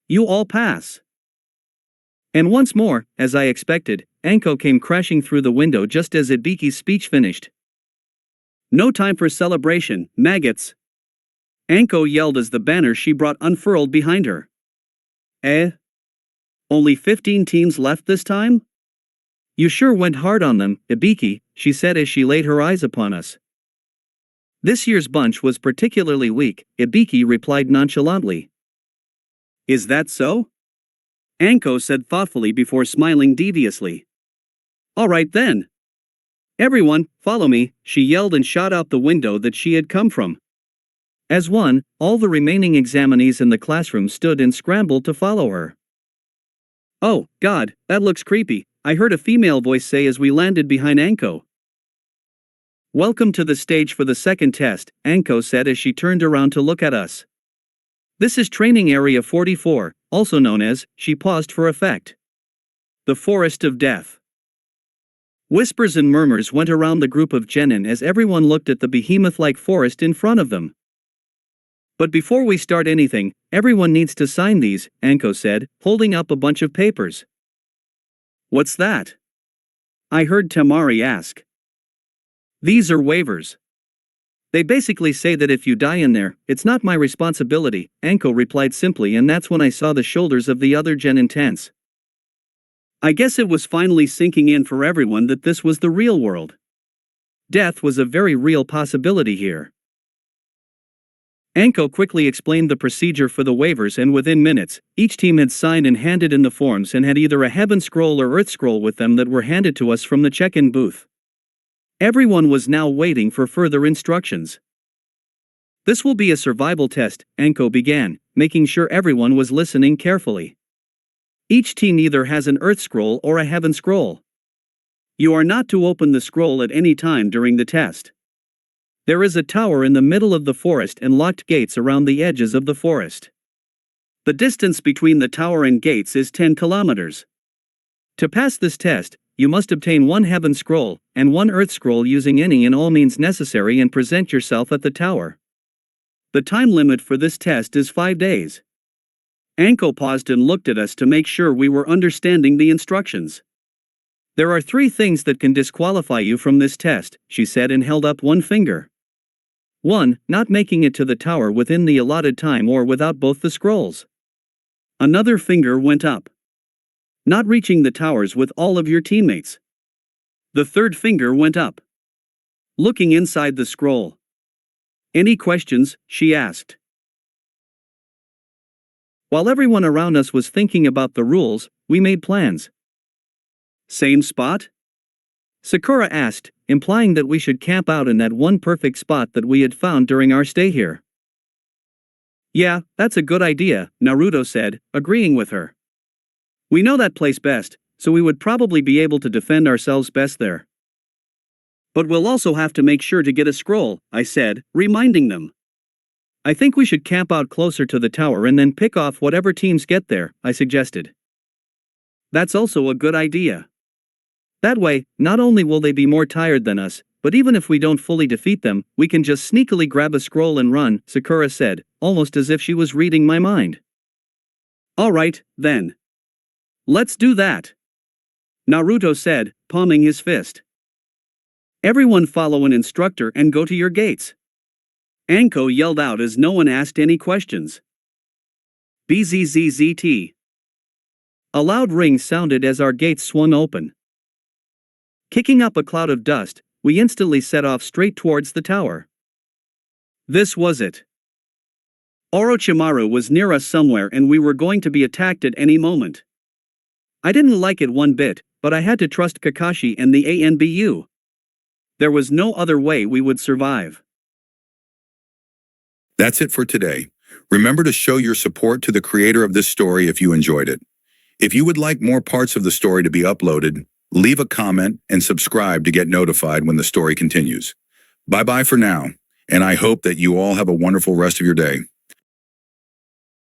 You all pass. And once more, as I expected, Anko came crashing through the window just as Ibiki's speech finished. No time for celebration, maggots. Anko yelled as the banner she brought unfurled behind her. Only 15 teams left this time? You sure went hard on them, Ibiki, she said as she laid her eyes upon us. This year's bunch was particularly weak, Ibiki replied nonchalantly. Is that so? Anko said thoughtfully before smiling deviously. All right then. Everyone, follow me, she yelled and shot out the window that she had come from. As one, all the remaining examinees in the classroom stood and scrambled to follow her. Oh, God, that looks creepy, I heard a female voice say as we landed behind Anko. Welcome to the stage for the second test, Anko said as she turned around to look at us. This is training area 44, also known as, she paused for effect. The Forest of Death. Whispers and murmurs went around the group of genin as everyone looked at the behemoth-like forest in front of them. But before we start anything, everyone needs to sign these, Anko said, holding up a bunch of papers. What's that? I heard Tamari ask. These are waivers. They basically say that if you die in there, it's not my responsibility, Anko replied simply, and that's when I saw the shoulders of the other genin tense. I guess it was finally sinking in for everyone that this was the real world. Death was a very real possibility here. Anko quickly explained the procedure for the waivers, and within minutes, each team had signed and handed in the forms and had either a heaven scroll or earth scroll with them that were handed to us from the check-in booth. Everyone was now waiting for further instructions. This will be a survival test, Anko began, making sure everyone was listening carefully. Each team either has an earth scroll or a heaven scroll. You are not to open the scroll at any time during the test. There is a tower in the middle of the forest and locked gates around the edges of the forest. The distance between the tower and gates is 10 kilometers. To pass this test, you must obtain 1 heaven scroll and 1 earth scroll using any and all means necessary and present yourself at the tower. The time limit for this test is 5 days. Anko paused and looked at us to make sure we were understanding the instructions. There are 3 things that can disqualify you from this test, she said and held up one finger. 1. Not making it to the tower within the allotted time or without both the scrolls. Another finger went up. Not reaching the towers with all of your teammates. The third finger went up. Looking inside the scroll. Any questions? She asked. While everyone around us was thinking about the rules, we made plans. Same spot? Sakura asked, implying that we should camp out in that one perfect spot that we had found during our stay here. Yeah, that's a good idea, Naruto said, agreeing with her. We know that place best, so we would probably be able to defend ourselves best there. But we'll also have to make sure to get a scroll, I said, reminding them. I think we should camp out closer to the tower and then pick off whatever teams get there, I suggested. That's also a good idea. That way, not only will they be more tired than us, but even if we don't fully defeat them, we can just sneakily grab a scroll and run, Sakura said, almost as if she was reading my mind. Alright, then. Let's do that. Naruto said, palming his fist. Everyone follow an instructor and go to your gates. Anko yelled out as no one asked any questions. BZZZT. A loud ring sounded as our gates swung open. Kicking up a cloud of dust, we instantly set off straight towards the tower. This was it. Orochimaru was near us somewhere and we were going to be attacked at any moment. I didn't like it one bit, but I had to trust Kakashi and the ANBU. There was no other way we would survive. That's it for today. Remember to show your support to the creator of this story if you enjoyed it. If you would like more parts of the story to be uploaded, leave a comment and subscribe to get notified when the story continues. Bye-bye for now, and I hope that you all have a wonderful rest of your day.